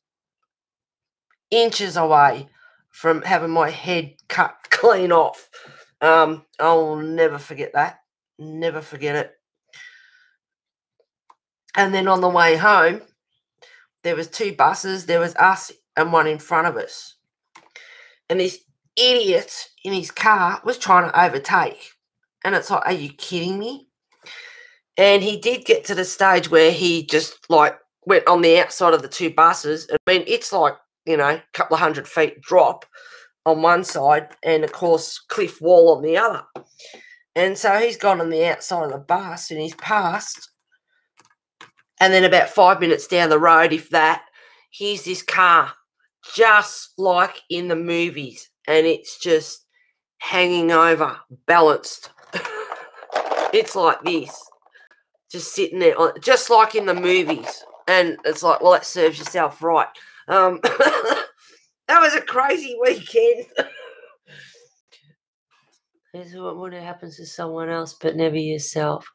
inches away from having my head cut clean off. I'll never forget that. Never forget it. And then on the way home, there was two buses. There was us and one in front of us. And this idiot in his car was trying to overtake. And it's like, are you kidding me? And he did get to the stage where he just like went on the outside of the two buses. I mean, it's like, you know, a couple of 100 feet drop on one side and, of course, cliff wall on the other. And so he's gone on the outside of the bus and he's passed. And then about 5 minutes down the road, if that, here's this car just like in the movies. And it's just hanging over, balanced. It's like this, just sitting there, just like in the movies. And it's like, well, that serves yourself right. That was a crazy weekend. This is what happens to someone else, but never yourself.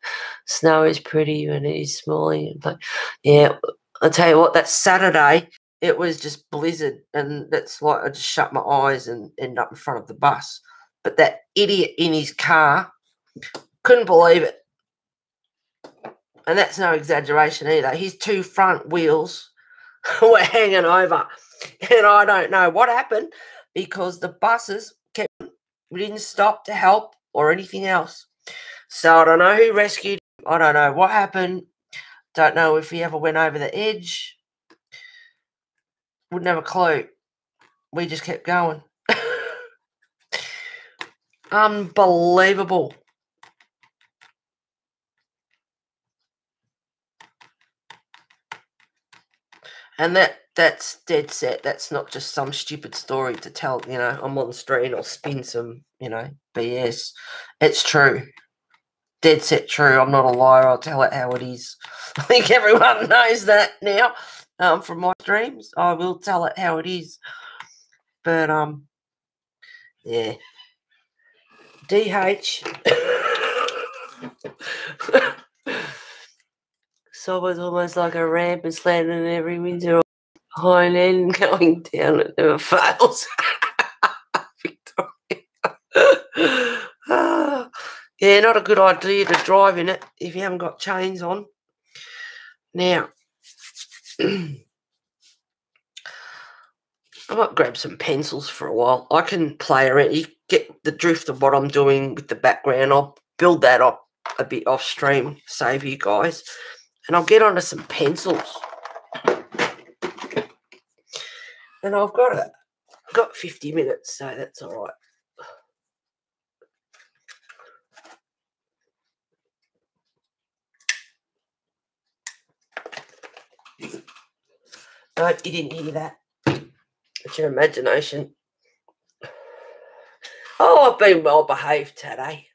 Snow is pretty when it is smalling. But yeah, I'll tell you what, that Saturday, it was just blizzard. And that's like I just shut my eyes and end up in front of the bus. But that idiot in his car, couldn't believe it. And that's no exaggeration either. His two front wheels were hanging over. And I don't know what happened because the buses we didn't stop to help or anything else. So I don't know who rescued him. I don't know what happened. Don't know if he ever went over the edge. Wouldn't have a clue. We just kept going. Unbelievable. And that's dead set. That's not just some stupid story to tell, you know, I'm on the street or spin some, you know, BS. It's true. Dead set true. I'm not a liar. I'll tell it how it is. I think everyone knows that now from my streams. I will tell it how it is. But, yeah. DH. So it was almost like a ramp and slanted in every window. Oh, and then going down, it never fails. Victoria. Yeah, not a good idea to drive in it if you haven't got chains on. Now, I might grab some pencils for a while. I can play around. You get the drift of what I'm doing with the background. I'll build that up a bit off stream, save you guys. And I'll get onto some pencils. And I've got 50 minutes, so that's all right. No, you didn't hear that. It's your imagination. Oh, I've been well behaved today.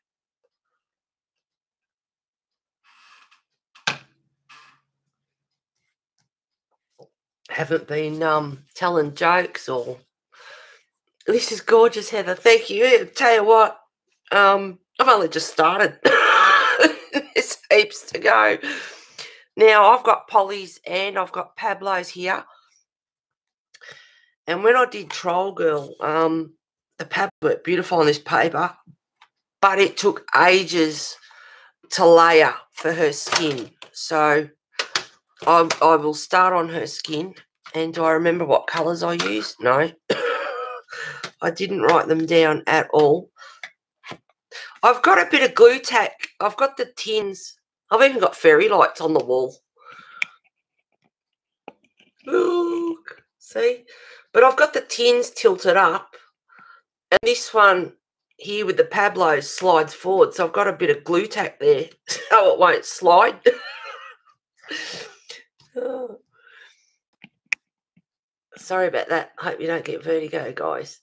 Haven't been telling jokes or... This is gorgeous, Heather. Thank you. Tell you what, I've only just started. There's heaps to go. Now, I've got Polly's and I've got Pablo's here. And when I did Troll Girl, the Pablo looked beautiful on this paper, but it took ages to layer for her skin. So I will start on her skin. And do I remember what colours I used? No. I didn't write them down at all. I've got a bit of glue tack. I've got the tins. I've even got fairy lights on the wall. Look, see? But I've got the tins tilted up. And this one here with the Pablos slides forward. So I've got a bit of glue tack there so it won't slide. Oh. Sorry about that. Hope you don't get vertigo, guys.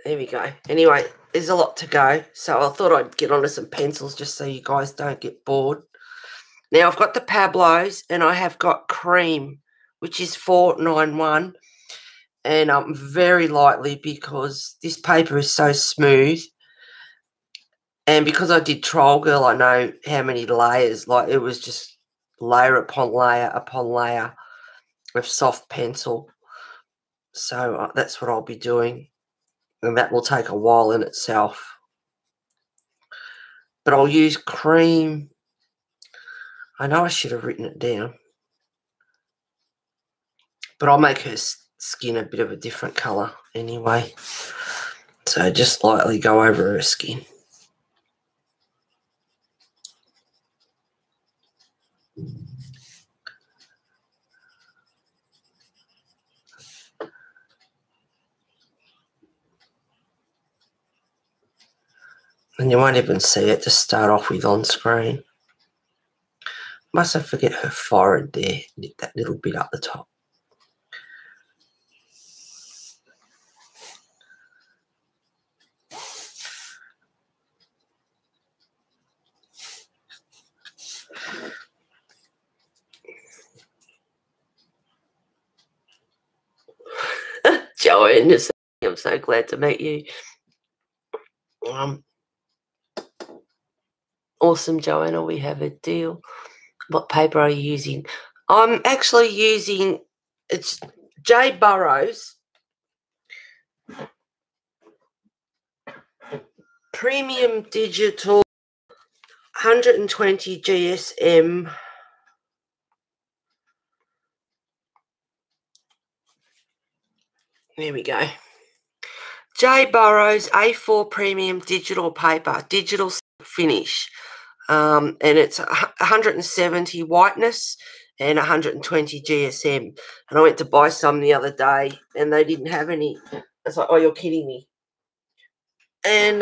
There we go. Anyway, there's a lot to go. So I thought I'd get onto some pencils just so you guys don't get bored. Now, I've got the Pablos and I have got cream, which is 491. And very lightly because this paper is so smooth. And because I did Troll Girl, I know how many layers. Like, it was just layer upon layer of soft pencil. So that's what I'll be doing. And that will take a while in itself. But I'll use cream. I know I should have written it down. But I'll make her skin a bit of a different colour anyway. So just lightly go over her skin. And you won't even see it to start off with on screen. Must I forget her forehead there, that little bit up the top. Joanne, I'm so glad to meet you. Awesome, Joanna, we have a deal. What paper are you using? I'm actually using, it's J. Burrows Premium Digital 120 GSM. There we go. J. Burrows A4 Premium Digital Paper, digital finish. And it's 170 whiteness and 120 GSM. And I went to buy some the other day and they didn't have any. I was like, oh, you're kidding me. And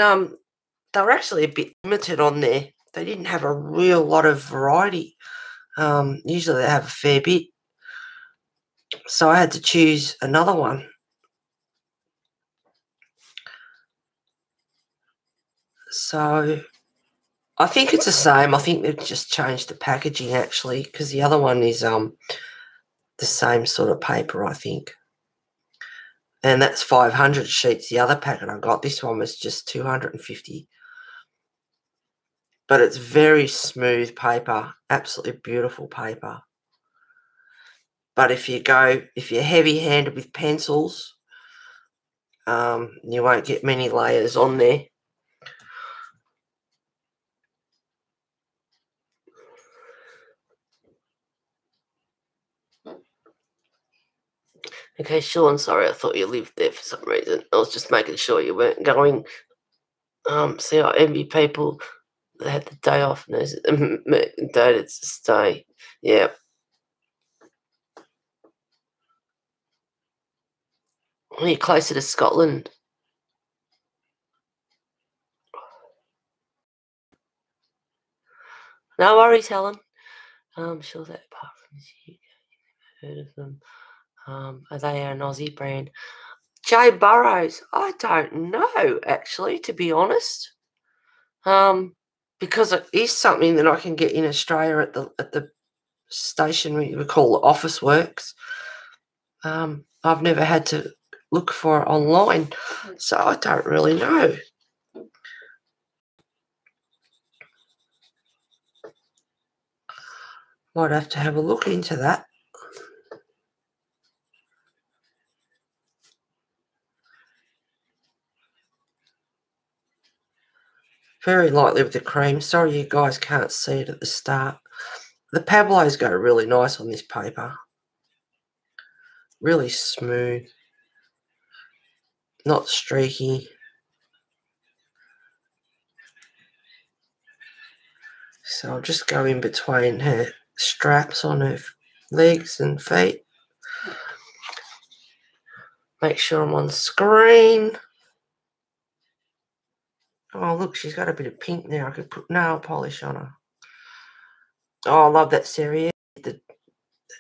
they were actually a bit limited on there. They didn't have a real lot of variety. Usually they have a fair bit. So I had to choose another one. So I think it's the same. I think they've just changed the packaging actually, because the other one is the same sort of paper, I think. And that's 500 sheets. The other packet I got, this one was just 250. But it's very smooth paper, absolutely beautiful paper. But if you're heavy-handed with pencils, you won't get many layers on there. Okay, Sean, sorry, I thought you lived there for some reason. I was just making sure you weren't going. See, I envy people that had the day off and there's dated to stay. Yeah. Well, you're closer to Scotland. No worries, Helen. I'm sure that apart from this, you've heard of them. Are they an Aussie brand? Jay Burrows, I don't know, actually, to be honest. Because it is something that I can get in Australia at the station we call it Office Works. I've never had to look for it online, so I don't really know. Might have to have a look into that. Very lightly with the cream. Sorry you guys can't see it at the start. The Pablos go really nice on this paper. Really smooth. Not streaky. So I'll just go in between her straps on her legs and feet. Make sure I'm on screen. Oh, look, she's got a bit of pink there. I could put nail polish on her. Oh, I love that Sarah.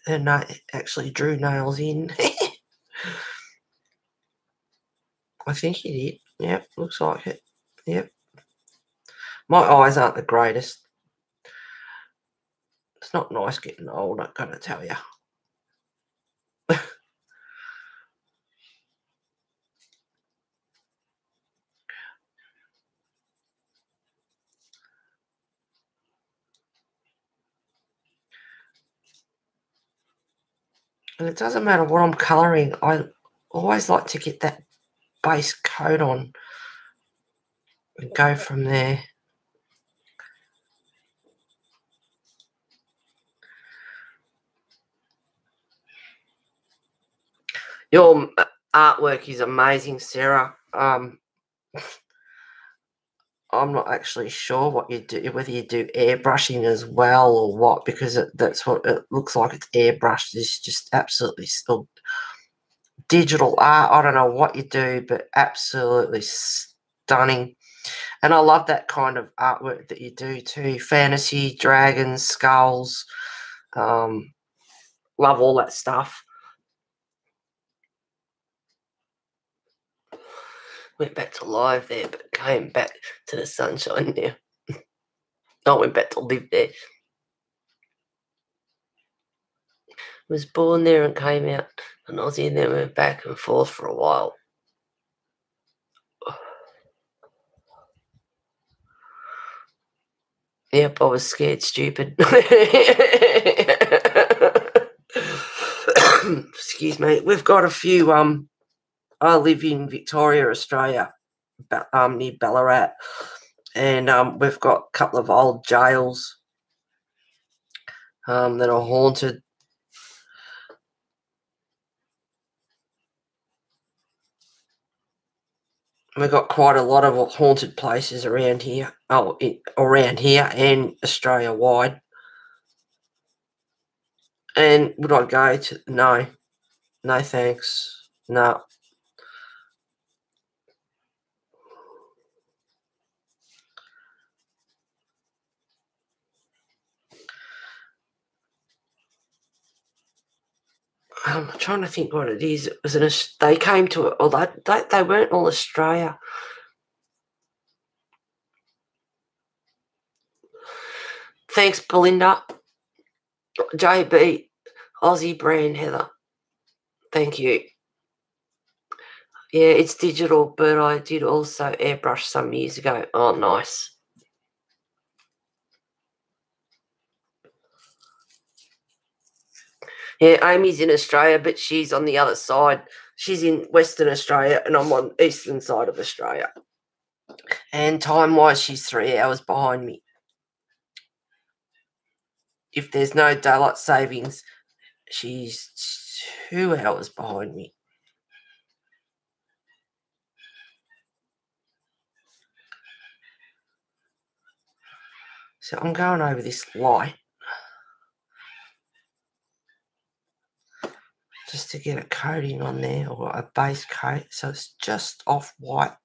Her actually drew nails in. I think he did. Yep, looks like it. Yep. My eyes aren't the greatest. It's not nice getting old, I'm going to tell you. And it doesn't matter what I'm colouring. I always like to get that base coat on and go from there. Your artwork is amazing, Sarah. I'm not actually sure what you do, whether you do airbrushing as well or what, because that's what it looks like. It's airbrushed. It's just absolutely still digital art. I don't know what you do, but absolutely stunning. And I love that kind of artwork that you do too. Fantasy, dragons, skulls. Love all that stuff. Went back to live there, but came back to the sunshine now. I went back to live there. Was born there and came out an Aussie and then went back and forth for a while. Yep, I was scared stupid. Excuse me. We've got a few, I live in Victoria, Australia, near Ballarat, and we've got a couple of old jails that are haunted. We've got quite a lot of haunted places around here. Around here and Australia wide. And would I go to? No. No thanks. No. I'm trying to think what it is. It was they came to it, although they weren't all Australia. Thanks, Belinda. JB, Aussie brand, Heather. Thank you. Yeah, it's digital, but I did also airbrush some years ago. Oh, nice. Yeah, Amy's in Australia, but she's on the other side. She's in Western Australia and I'm on eastern side of Australia. And time-wise, she's 3 hours behind me. If there's no daylight savings, she's 2 hours behind me. So I'm going over this light just to get a coating on there, or a base coat, so it's just off white.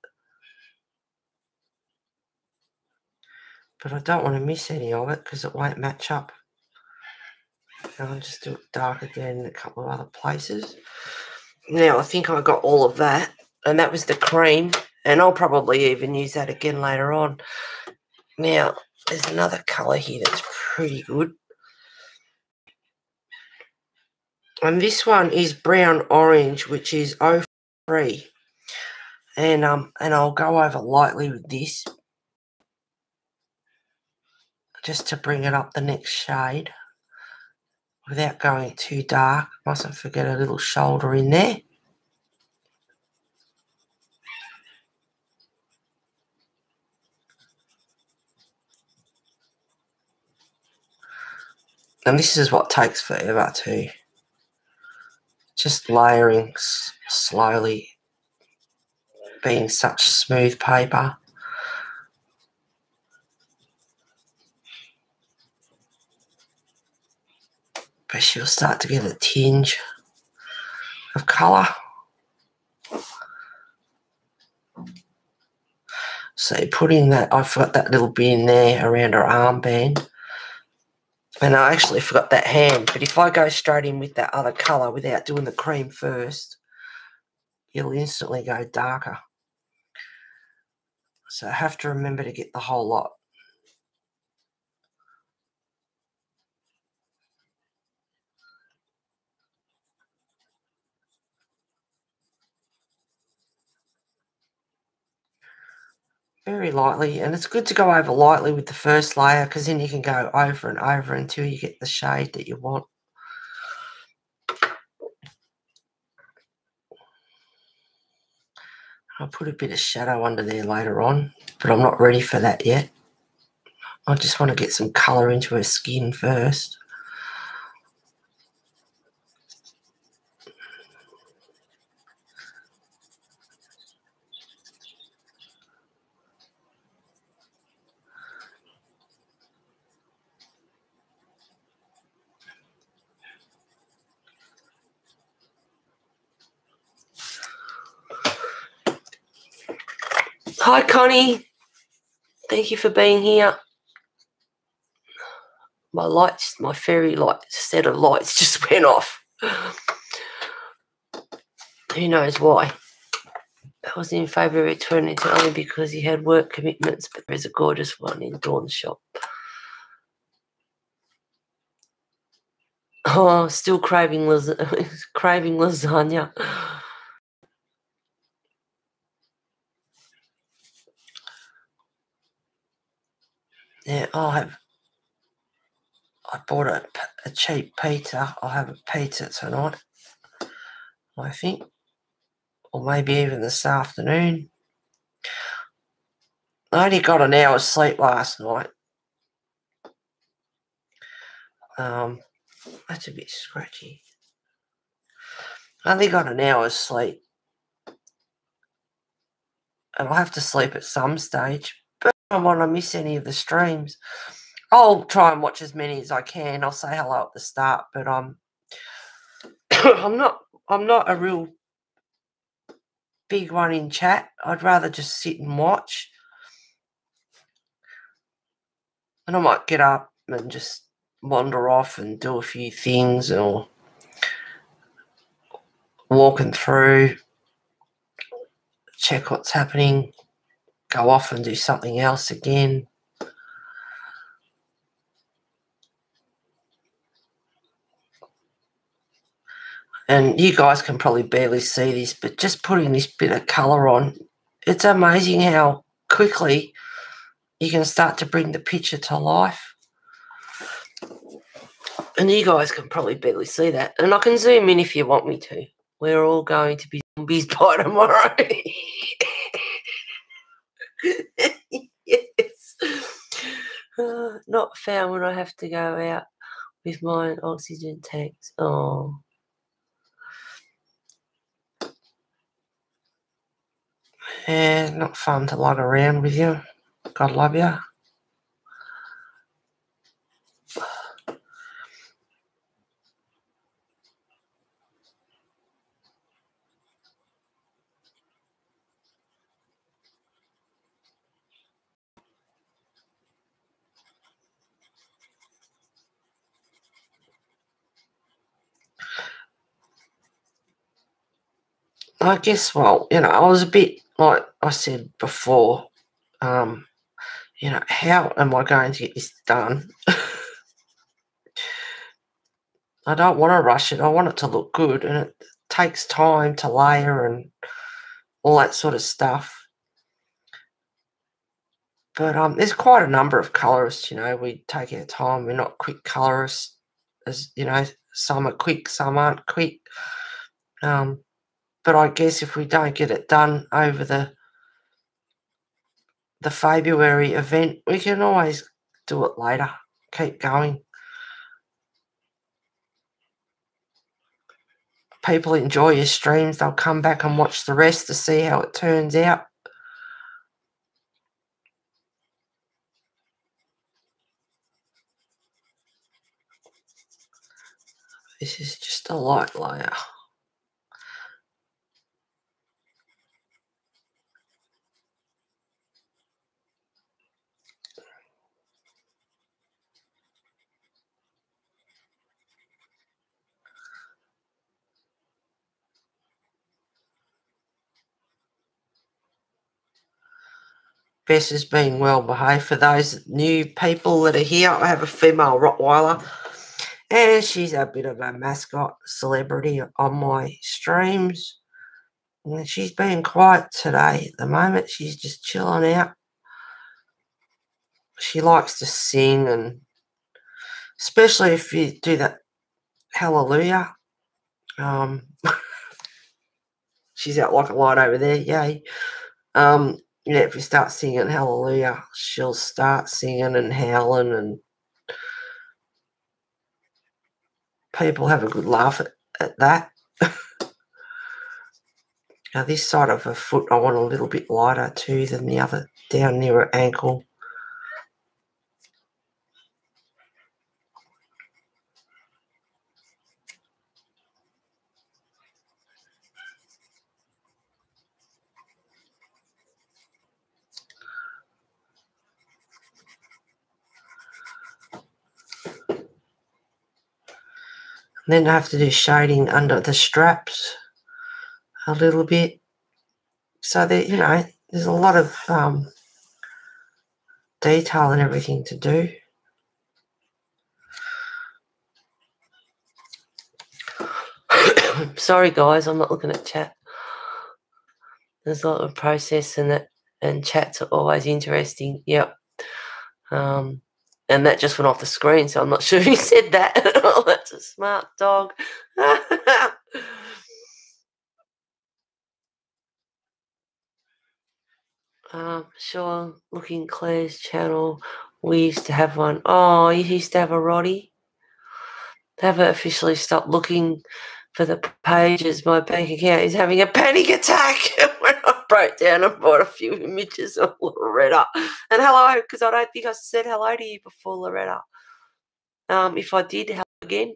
But I don't want to miss any of it because it won't match up. And I'll just do it darker down in a couple of other places. Now I think I got all of that, and that was the cream, and I'll probably even use that again later on. Now there's another colour here that's pretty good, and this one is brown orange, which is 03, and I'll go over lightly with this just to bring it up the next shade without going too dark. Mustn't forget a little shoulder in there. And this is what takes forever too. Just layering slowly, being such smooth paper. But she'll start to get a tinge of colour. So putting that, I forgot that little bit in there around her armband. And I actually forgot that hand. But if I go straight in with that other colour without doing the cream first, it'll instantly go darker. So I have to remember to get the whole lot. Very lightly, and it's good to go over lightly with the first layer because then you can go over and over until you get the shade that you want. I'll put a bit of shadow under there later on, but I'm not ready for that yet. I just want to get some colour into her skin first. Hi, Connie. Thank you for being here. My lights, my fairy light set of lights just went off. Who knows why? That was in February 2022 only because he had work commitments, but there's a gorgeous one in Dawn's shop. Oh, still craving lasagna. Yeah, I bought a cheap pizza. I'll have a pizza tonight, I think. Or maybe even this afternoon. I only got an hour's sleep last night. That's a bit scratchy. I only got an hour's sleep. And I'll have to sleep at some stage. But I don't want to miss any of the streams. I'll try and watch as many as I can. I'll say hello at the start, but I'm not a real big one in chat. I'd rather just sit and watch. And I might get up and just wander off and do a few things, or walking through, check what's happening, go off and do something else again. And you guys can probably barely see this, but just putting this bit of colour on, it's amazing how quickly you can start to bring the picture to life. And you guys can probably barely see that. And I can zoom in if you want me to. We're all going to be zombies by tomorrow. Yes. Not found when I have to go out with my oxygen tanks. Oh. Yeah, not fun to lug around with you. God love you. I guess, well, you know, I was a bit, like I said before, you know, how am I going to get this done? I don't want to rush it. I want it to look good, and it takes time to layer and all that sort of stuff. But there's quite a number of colourists, you know. We take our time. We're not quick colourists. As you know, some are quick, some aren't quick. But I guess if we don't get it done over the Faebruary event, we can always do it later. Keep going. People enjoy your streams. They'll come back and watch the rest to see how it turns out. This is just a light layer. Bess is being well behaved. For those new people that are here, I have a female Rottweiler, and she's a bit of a mascot celebrity on my streams. And she's being quiet today. At the moment, she's just chilling out. She likes to sing, and especially if you do that hallelujah. She's out like a light over there, yay. Yeah, if you start singing hallelujah, she'll start singing and howling, and people have a good laugh at that. Now this side of her foot I want a little bit lighter too than the other, down near her ankle. And then I have to do shading under the straps a little bit. So that, you know, there's a lot of detail and everything to do. Sorry guys, I'm not looking at chat. There's a lot of process in it, and chats are always interesting. Yep. And that just went off the screen, so I'm not sure who said that. Oh, that's a smart dog. Sure, looking Claire's channel. We used to have one. Oh, you used to have a Roddy? They haven't officially stopped looking for the pages. My bank account is having a panic attack when I broke down and bought a few images of Loretta. And hello, because I don't think I said hello to you before, Loretta. If I did, hello again.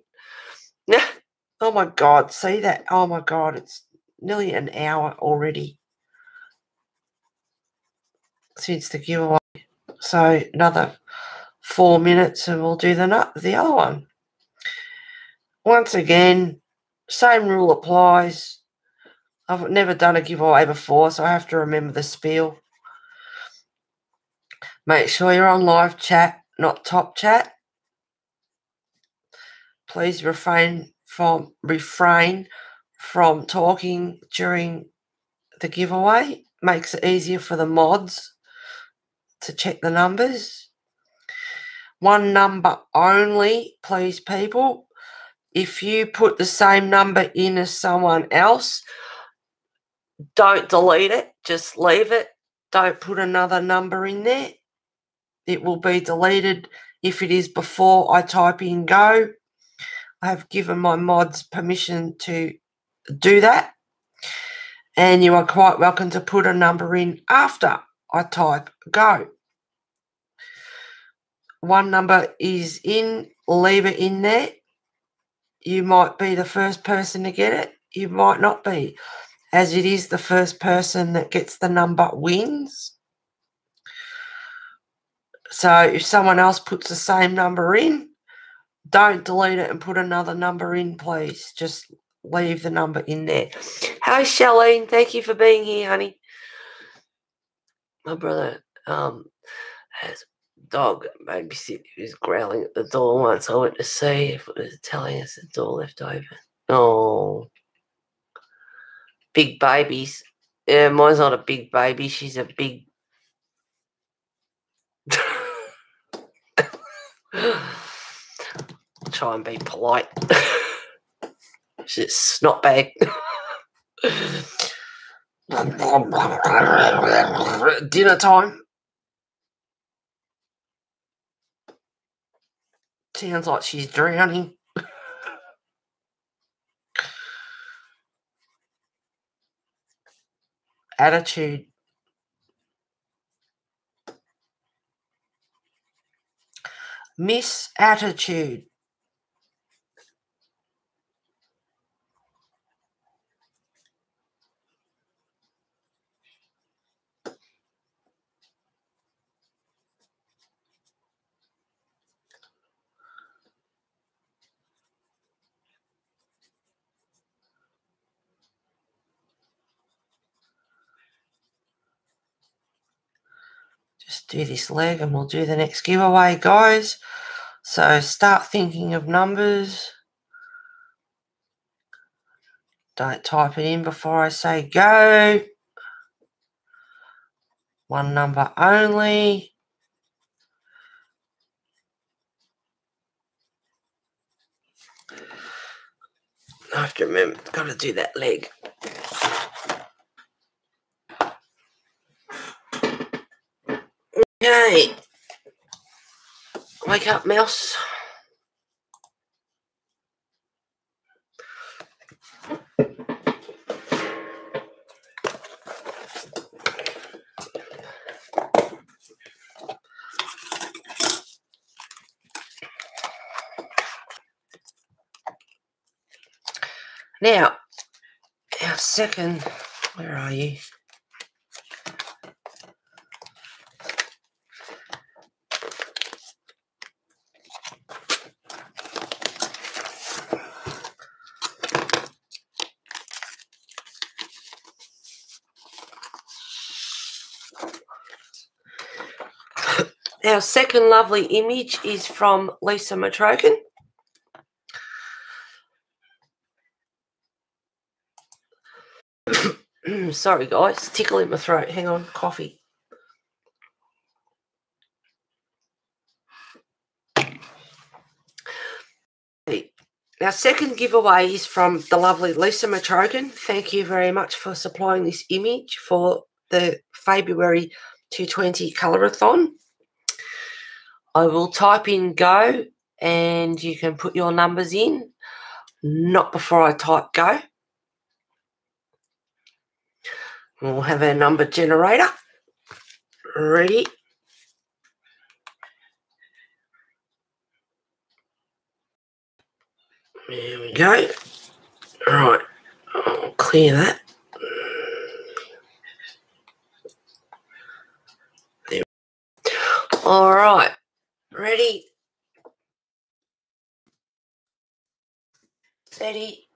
Oh my God, see that? Oh my God, it's nearly an hour already since the giveaway. So another 4 minutes and we'll do the other one. Once again, same rule applies. I've never done a giveaway before, so I have to remember the spiel. Make sure you're on live chat, not top chat. Please refrain from talking during the giveaway. Makes it easier for the mods to check the numbers. One number only, please, people. If you put the same number in as someone else, don't delete it. Just leave it. Don't put another number in there. It will be deleted if it is before I type in go. I have given my mods permission to do that. And you are quite welcome to put a number in after I type go. One number is in, leave it in there. You might be the first person to get it. You might not be. As it is, the first person that gets the number wins. So if someone else puts the same number in, don't delete it and put another number in, please. Just leave the number in there. Hi, Charlene. Thank you for being here, honey. My brother has a dog babysit who's growling at the door once. I went to see if it was telling us the door left open. Oh, big babies. Yeah, mine's not a big baby. She's a big... Try and be polite. She's a snot bag. Dinner time. Sounds like she's drowning. Attitude. Miss Attitude. Just do this leg and we'll do the next giveaway, guys. So start thinking of numbers. Don't type it in before I say go. One number only. I have to remember, got to do that leg. Okay. Wake up, mouse. Now, our second, where are you? Our second lovely image is from Lisa Matrokin. Sorry, guys. Tickle in my throat. Hang on. Coffee. Our second giveaway is from the lovely Lisa Matrokin. Thank you very much for supplying this image for the February 220 Colorathon. I will type in go and you can put your numbers in. Not before I type go. We'll have our number generator ready. There we go. All right, I'll clear that. There. All right, ready, steady,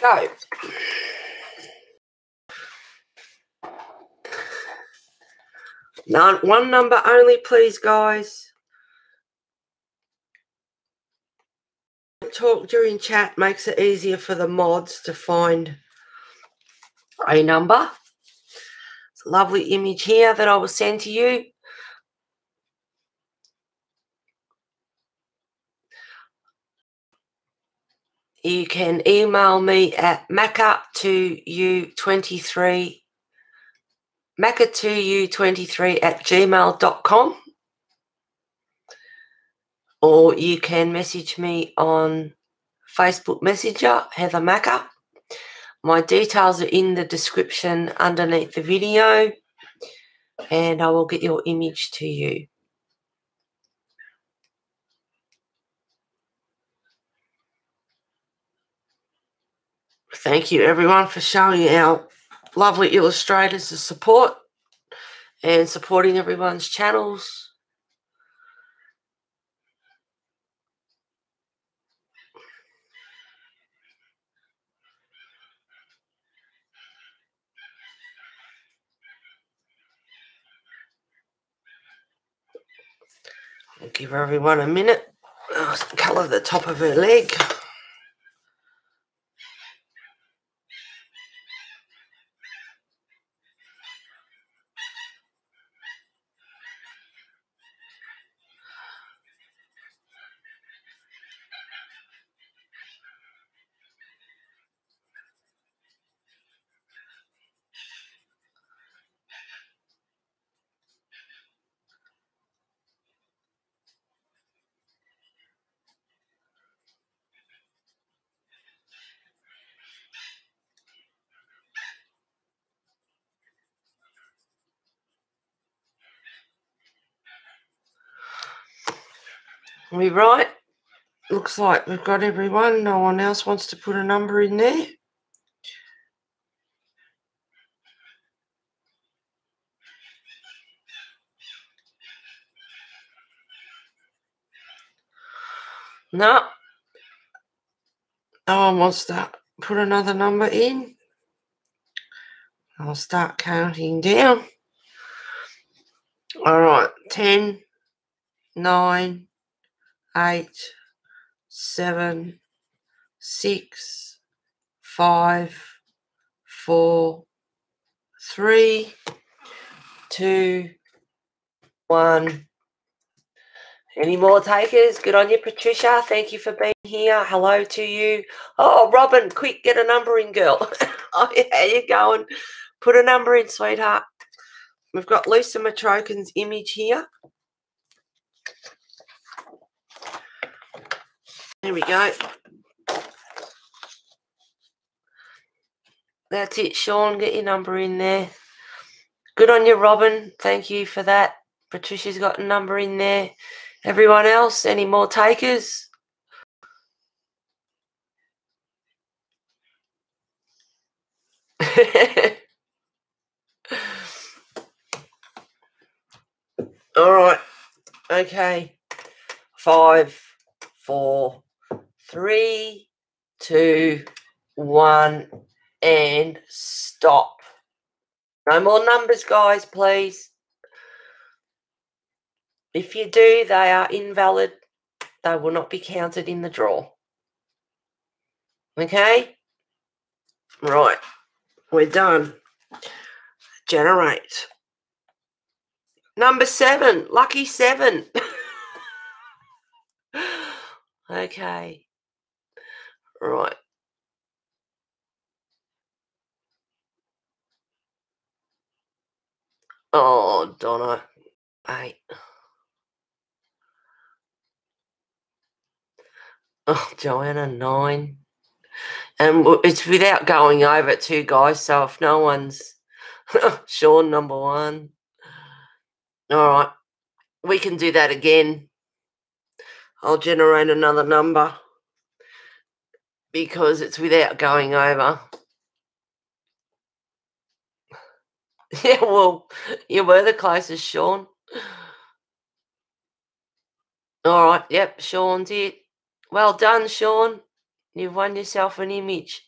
go. One number only, please, guys. Talk during chat makes it easier for the mods to find a number. lovely image here that I will send to you. You can email me at maca2u23@gmail.com, or you can message me on Facebook Messenger, Heather Maca. My details are in the description underneath the video, and I will get your image to you. Thank you, everyone, for showing our lovely illustrators the support and supporting everyone's channels. I'll give everyone a minute. I'll colour the top of her leg. Are we right? Looks like we've got everyone. No one else wants to put a number in there. No. No one wants to put another number in. I'll start counting down. All right. 10, 9, 8, 7, 6, 5, 4, 3, 2, 1. Any more takers? Good on you, Patricia. Thank you for being here. Hello to you. Oh, Robin, quick, get a number in, girl. Oh, yeah, how you going? Put a number in, sweetheart. We've got Lisa Matrokin's image here. There we go. That's it, Sean. Get your number in there. Good on you, Robin. Thank you for that. Patricia's got a number in there. Everyone else, any more takers? All right. Okay. 5, 4, 3, 2, 1, and stop. No more numbers, guys, please. If you do, they are invalid. They will not be counted in the draw. Okay? Right. We're done. Generate. Number 7. Lucky 7. Okay. Right. Oh, Donna. 8. Oh, Joanna, 9. And it's without going over it too, guys. So if no one's... Sean, number 1. All right. We can do that again. I'll generate another number because it's without going over. Yeah, well, you were the closest, Sean. All right. Yep, Sean's it. Well done, Sean. You've won yourself an image.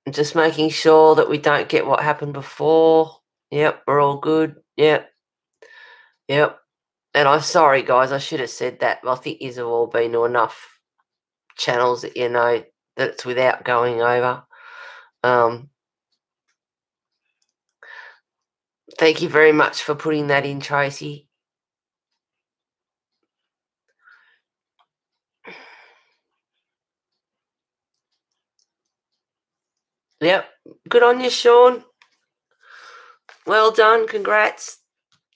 I'm just making sure that we don't get what happened before. Yep, we're all good. Yep. Yep. And I'm sorry, guys, I should have said that. I think you've all been to enough channels that you know that it's without going over. Thank you very much for putting that in, Tracy. Yep. Good on you, Sean. Well done. Congrats.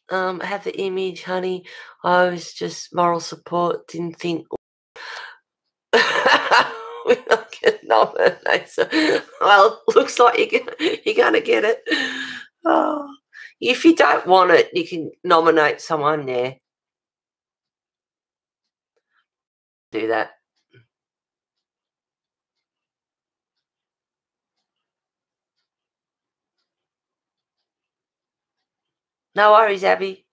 I have the image, honey. I was just moral support. Didn't think we're not getting nominated. So, well, looks like you're gonna get it. Oh, if you don't want it, you can nominate someone there. Do that. No worries, Abby.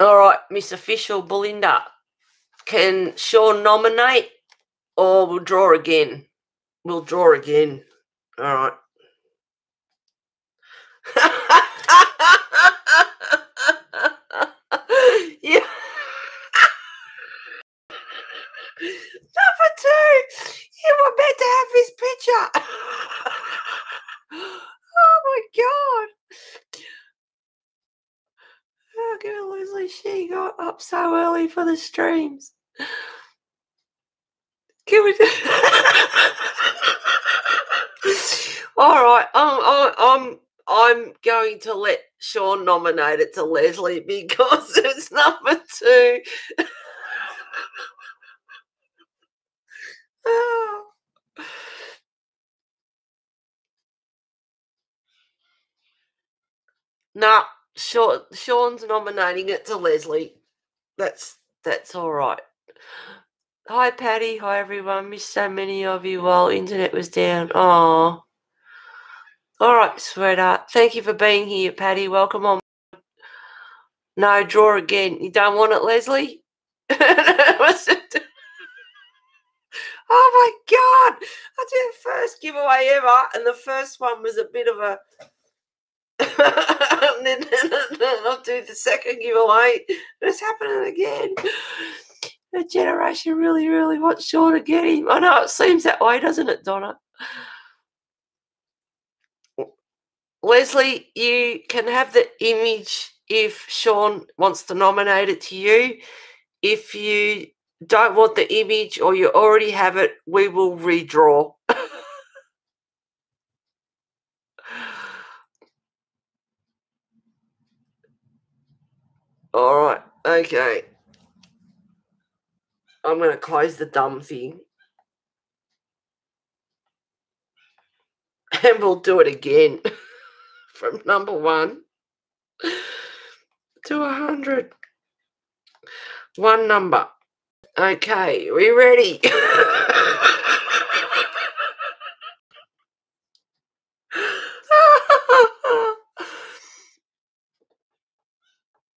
All right, Miss Official Belinda. Can Sean nominate or we'll draw again? We'll draw again. All right. Yeah. Number 2. You were meant to have his picture. Oh my God. Oh, girl, Leslie, she got up so early for the streams. Can we All right, I'm going to let Sean nominate it to Leslie because it's number 2. Oh. No, Sean's nominating it to Leslie. That's all right. Hi, Patty. Hi, everyone. Missed so many of you while internet was down. Oh. All right, sweetheart. Thank you for being here, Patty. Welcome on. No, draw again. You don't want it, Leslie? Oh, my God. I did the first giveaway ever, and the first one was a bit of a... and then I'll do the second giveaway. It's happening again. The generation really, really wants Sean to get him. I know it seems that way, doesn't it, Donna? Leslie, you can have the image if Sean wants to nominate it to you. If you don't want the image or you already have it, we will redraw. All right, okay. I'm going to close the dumb thing. And we'll do it again from number 1 to 100. One number. Okay, we ready?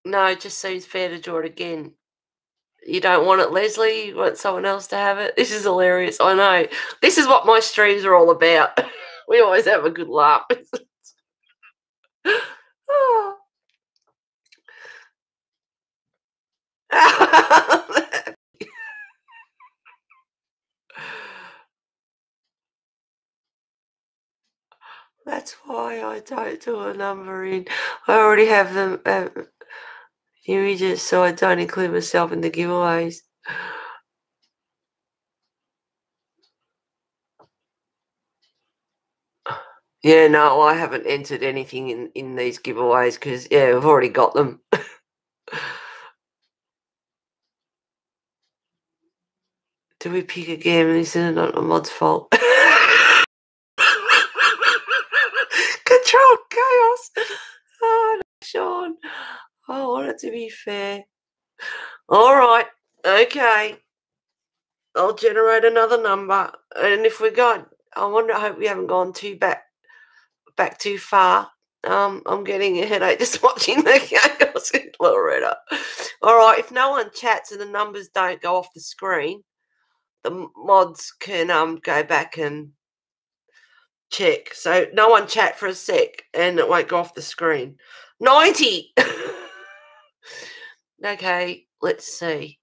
No, it just seems fair to draw it again. You don't want it, Leslie? You want someone else to have it? This is hilarious. I know. This is what my streams are all about. We always have a good laugh. Oh. That's why I don't do a number in. I already have them images, so I don't include myself in the giveaways. Yeah, no, I haven't entered anything in these giveaways because, yeah, I've already got them. Do we pick again? This is not a mod's fault. Control chaos. Oh, no, Sean. I want it to be fair. All right. Okay. I'll generate another number. And if we got, I hope we haven't gone back too far. I'm getting a headache just watching the chaos in Loretta. All right. If no one chats and the numbers don't go off the screen, the mods can go back and check. So no one chat for a sec and it won't go off the screen. 90. Okay, let's see.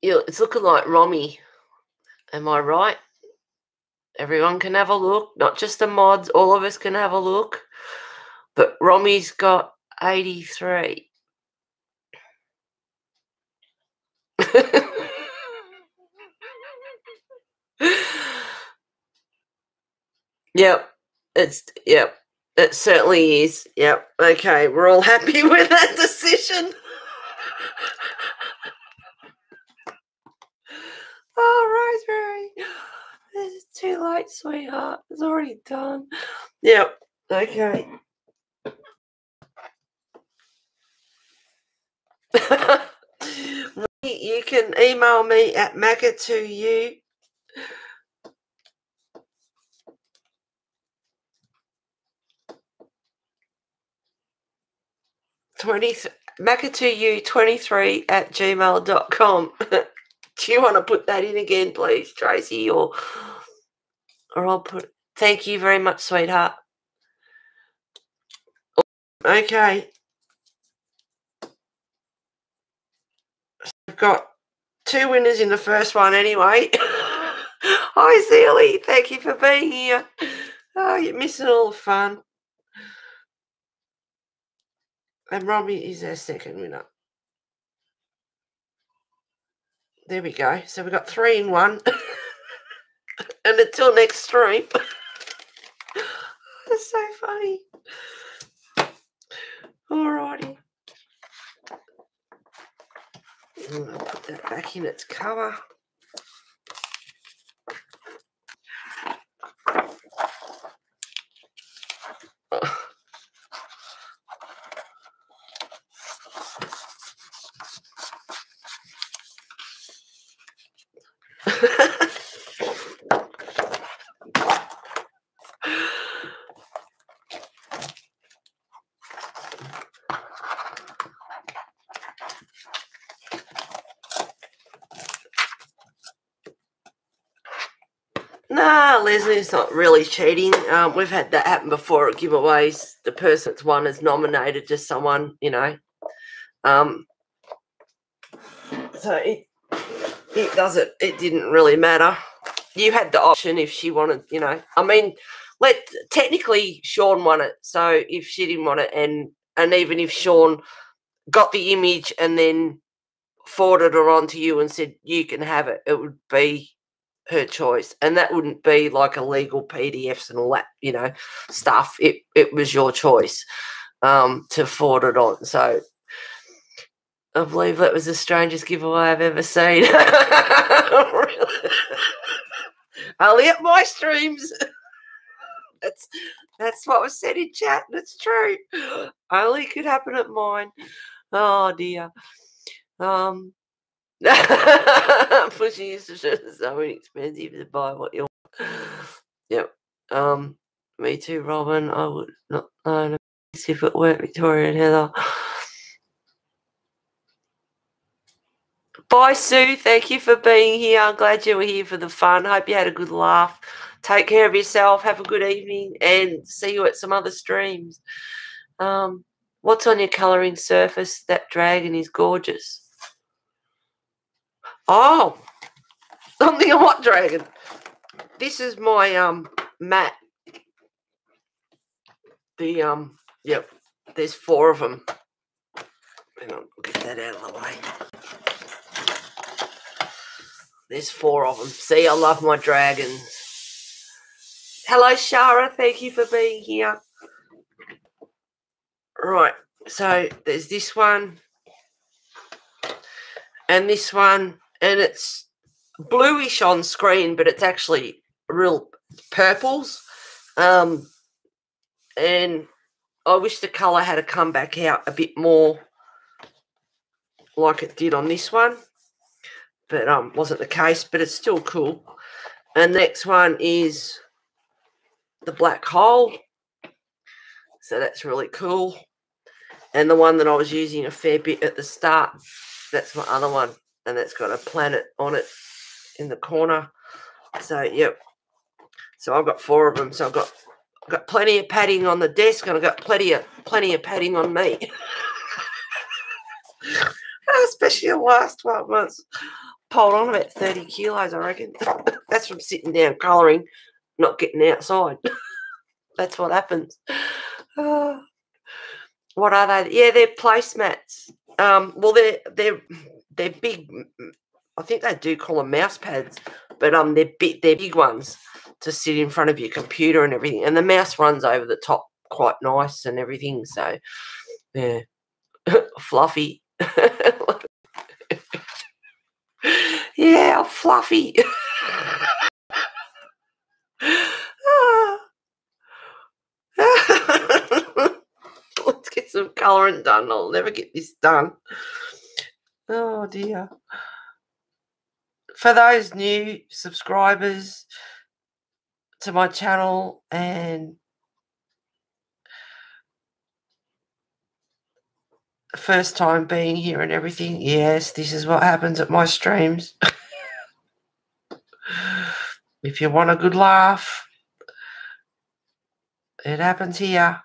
It's looking like Romy. Am I right? Everyone can have a look. Not just the mods. All of us can have a look. But Romy's got 83. Yep. Yep. It certainly is. Yep. Okay. We're all happy with that decision. Oh, Rosemary. It's too late, sweetheart. It's already done. Yep. Okay. You can email me at maca2u. maca2u23@gmail.com. Do you want to put that in again, please, Tracy? Or I'll put. Thank you very much, sweetheart. Okay. I've got 2 winners in the first one anyway. Hi, Zelie. Thank you for being here. Oh, you're missing all the fun. And Robbie is our second winner. There we go. So we've got 3 in 1. And until next stream. That's so funny. Alrighty. I'll put that back in its cover. Nah, Leslie, it's not really cheating. We've had that happen before at giveaways. The person that's won is nominated just someone, you know. So it doesn't. It didn't really matter. You had the option if she wanted, you know. I mean, technically Sean won it. So if she didn't want it, and even if Sean got the image and then forwarded her on to you and said you can have it, it would be her choice, and that wouldn't be like illegal PDFs and all that, you know, stuff. It was your choice to forward it on. So I believe that was the strangest giveaway I've ever seen. Only at my streams. That's what was said in chat. That's true. Only could happen at mine. Oh dear. Pushing is so inexpensive to buy what you want. Yep. Me too, Robin. I would not know if it worked, Victoria and Heather. Bye, Sue. Thank you for being here. I'm glad you were here for the fun. Hope you had a good laugh. Take care of yourself. Have a good evening, and see you at some other streams. What's on your colouring surface? That dragon is gorgeous. Oh, something on what dragon? This is my mat. Yep. There's 4 of them. Hang on, get that out of the way. There's 4 of them. See, I love my dragons. Hello, Shara. Thank you for being here. Right. So there's this one and this one, and it's bluish on screen, but it's actually real purples. And I wish the colour had come back out a bit more like it did on this one, but wasn't the case, but it's still cool. And the next one is the black hole, so that's really cool. And the one that I was using a fair bit at the start, that's my other one, and that's got a planet on it in the corner. So yep, so I've got 4 of them. So I've got plenty of padding on the desk, and I've got plenty of padding on me. Especially the last 12 months. hold on, about 30 kilos, I reckon. That's from sitting down colouring, not getting outside. That's what happens. What are they? Yeah, they're placemats. Well, they're big. I think they do call them mouse pads, but they're big ones to sit in front of your computer and everything. And the mouse runs over the top quite nice and everything. So, yeah, fluffy. Yeah, fluffy. Let's get some colouring done. I'll never get this done. Oh, dear. For those new subscribers to my channel and first time being here and everything, yes, this is what happens at my streams. If you want a good laugh, it happens here.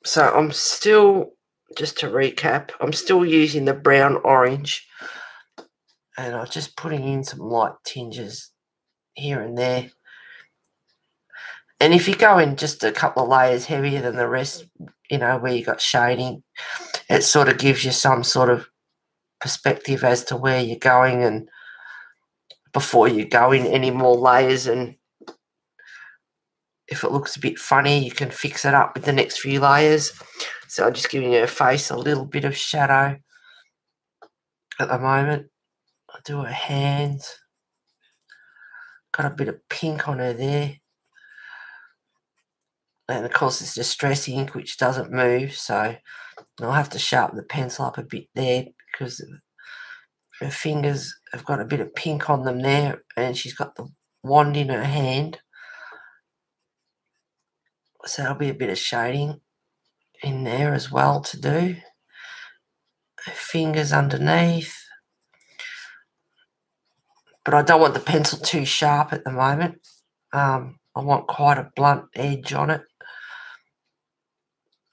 So I'm still, just to recap, I'm still using the brown orange, and I'm just putting in some light tinges here and there. And if you go in just a couple of layers heavier than the rest, you know, where you got shading, it sort of gives you some sort of perspective as to where you're going, and before you go in any more layers, and if it looks a bit funny, you can fix it up with the next few layers. So I'm just giving her face a little bit of shadow at the moment. I'll do her hands. Got a bit of pink on her there. And of course it's distress ink, which doesn't move, so I'll have to sharpen the pencil up a bit there because her fingers have got a bit of pink on them there, and she's got the wand in her hand. So there'll be a bit of shading in there as well to do. Her fingers underneath. But I don't want the pencil too sharp at the moment. I want quite a blunt edge on it.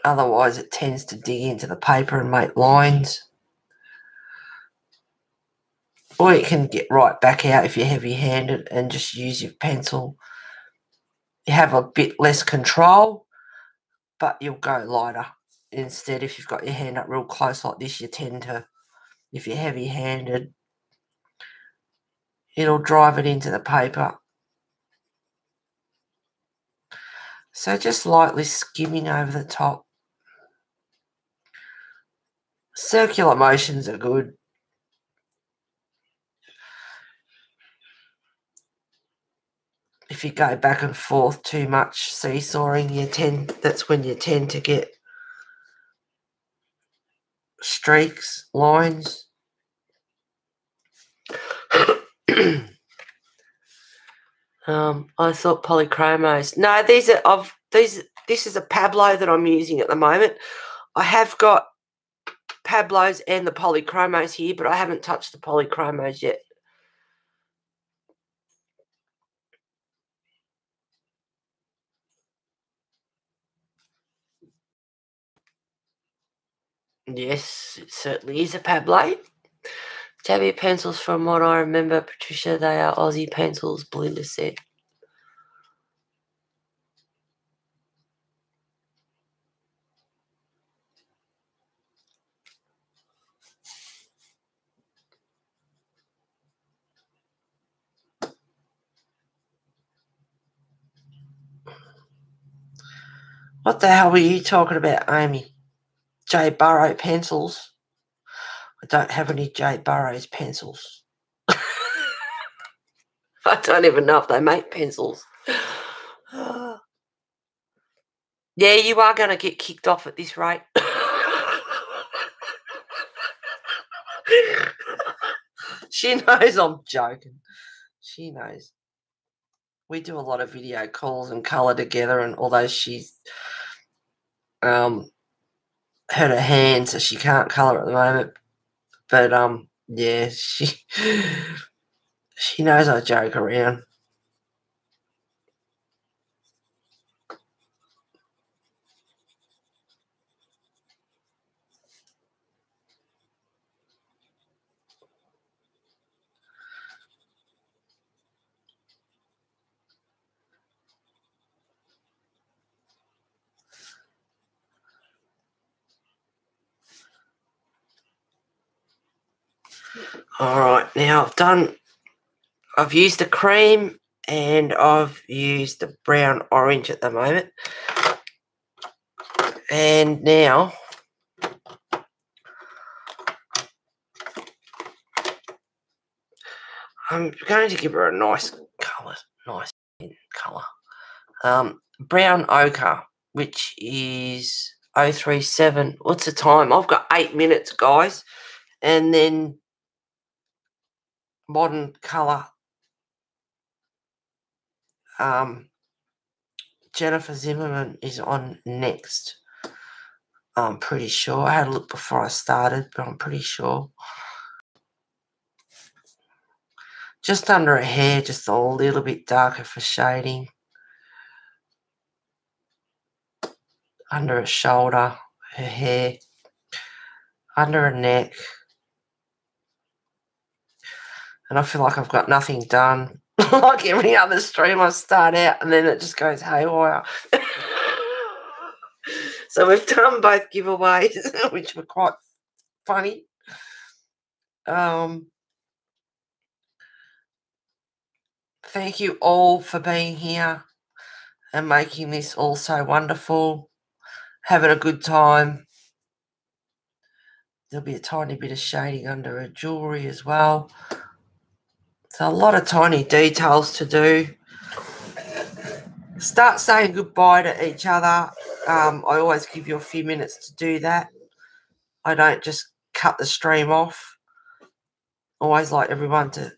Otherwise it tends to dig into the paper and make lines. Or you can get right back out if you're heavy-handed and just use your pencil. You have a bit less control, but you'll go lighter. Instead, if you've got your hand up real close like this, you tend to, if you're heavy-handed, it'll drive it into the paper. So just lightly skimming over the top. Circular motions are good. If you go back and forth too much seesawing, that's when you tend to get streaks, lines. I thought polychromos. No, this is a Pablo that I'm using at the moment. I have got Pablos and the polychromos here, but I haven't touched the polychromos yet. Yes, it certainly is a Pablo. Tabby pencils, from what I remember, Patricia, they are Aussie pencils, Belinda said. What the hell were you talking about, Amy? J. Burrow pencils? I don't have any J. Burrow's pencils. I don't even know if they make pencils. Yeah, you are going to get kicked off at this rate. She knows I'm joking. She knows. We do a lot of video calls and colour together, and although she's hurt her hand, so she can't colour at the moment. But yeah, she knows I joke around. All right, now I've used the cream and I've used the brown orange at the moment. And now I'm going to give her a nice colour, brown ochre, which is 037. What's the time? I've got 8 minutes, guys. And then modern colour, Jennifer Zimmerman is on next. I'm pretty sure. I had a look before I started, but I'm pretty sure. Just under her hair, just a little bit darker for shading. Under her shoulder, her hair, under her neck. And I feel like I've got nothing done. Like every other stream, I start out and then it just goes haywire. So we've done both giveaways, which were quite funny. Thank you all for being here and making this all so wonderful. Having a good time. There'll be a tiny bit of shading under her jewellery as well. So a lot of tiny details to do. Start saying goodbye to each other. I always give you a few minutes to do that. I don't just cut the stream off. Always like everyone to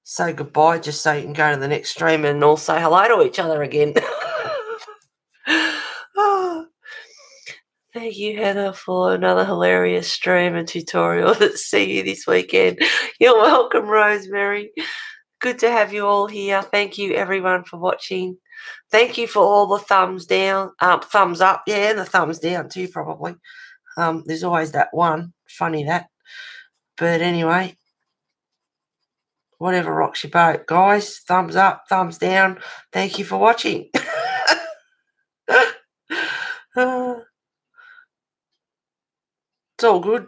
say goodbye just so you can go to the next stream and all say hello to each other again. Oh, thank you, Heather, for another hilarious stream and tutorial. See you this weekend. You're welcome, Rosemary. Good to have you all here. Thank you, everyone, for watching. Thank you for all the thumbs down, thumbs up, yeah, and the thumbs down too, probably. There's always that one. Funny that. But anyway, whatever rocks your boat, guys. Thumbs up, thumbs down. Thank you for watching. It's all good.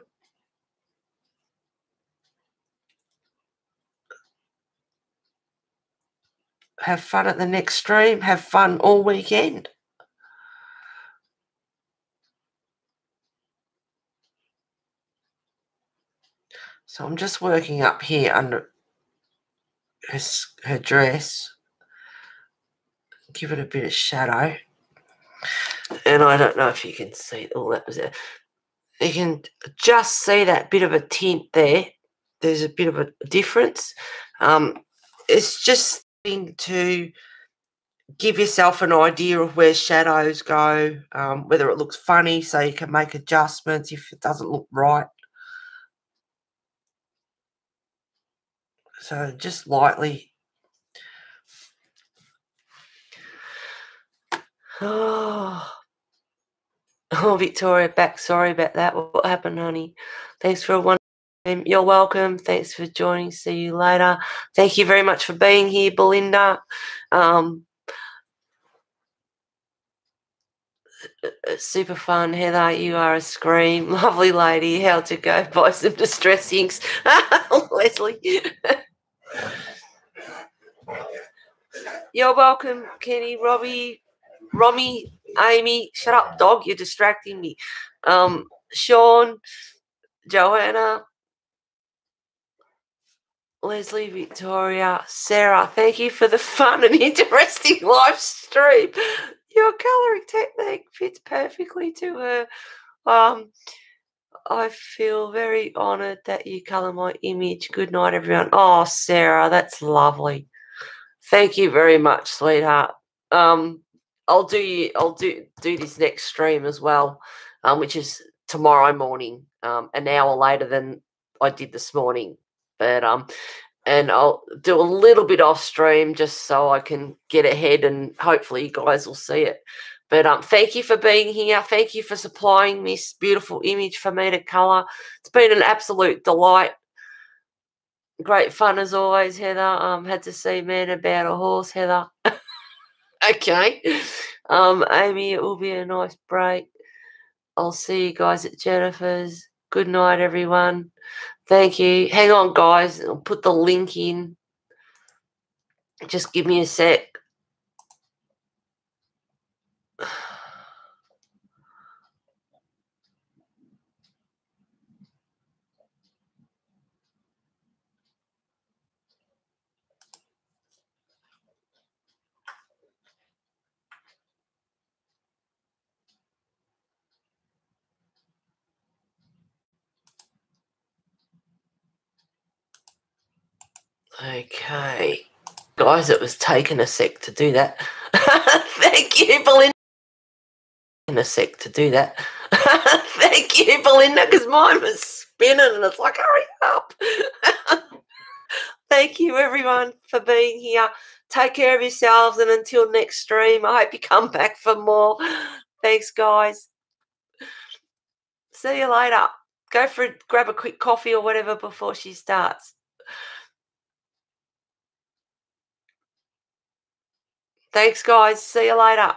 Have fun at the next stream. Have fun all weekend. So I'm just working up here under her dress. Give it a bit of shadow. And I don't know if you can see all that was there. You can just see that bit of a tint there. There's a bit of a difference. It's just to give yourself an idea of where shadows go, whether it looks funny so you can make adjustments if it doesn't look right. So just lightly. Oh, Victoria, back. Sorry about that. What happened, honey? Thanks for a wonderful time. You're welcome. Thanks for joining. See you later. Thank you very much for being here, Belinda. Super fun, Heather. You are a scream. Lovely lady. How'd you go? Buy some distress inks. Leslie. You're welcome, Kenny, Robbie, Romy, Amy. Shut up, dog. You're distracting me. Sean, Joanna, Leslie, Victoria, Sarah. Thank you for the fun and interesting live stream. Your colouring technique fits perfectly to her. I feel very honoured that you colour my image. Good night, everyone. Oh, Sarah, that's lovely. Thank you very much, sweetheart. I'll do this next stream as well, which is tomorrow morning, an hour later than I did this morning. But and I'll do a little bit off stream just so I can get ahead, and hopefully you guys will see it. But thank you for being here. Thank you for supplying this beautiful image for me to colour. It's been an absolute delight. Great fun as always, Heather. Had to see Man About a Horse, Heather. Okay. Amy, it will be a nice break. I'll see you guys at Jennifer's. Good night, everyone. Thank you. Hang on, guys. I'll put the link in. Just give me a sec. Okay. Guys, it was taking a sec to do that. Thank you, Belinda. A sec to do that. Thank you, Belinda, because mine was spinning and it's like, hurry up. Thank you, everyone, for being here. Take care of yourselves, and until next stream, I hope you come back for more. Thanks, guys. See you later. Go grab a quick coffee or whatever before she starts. Thanks, guys. See you later.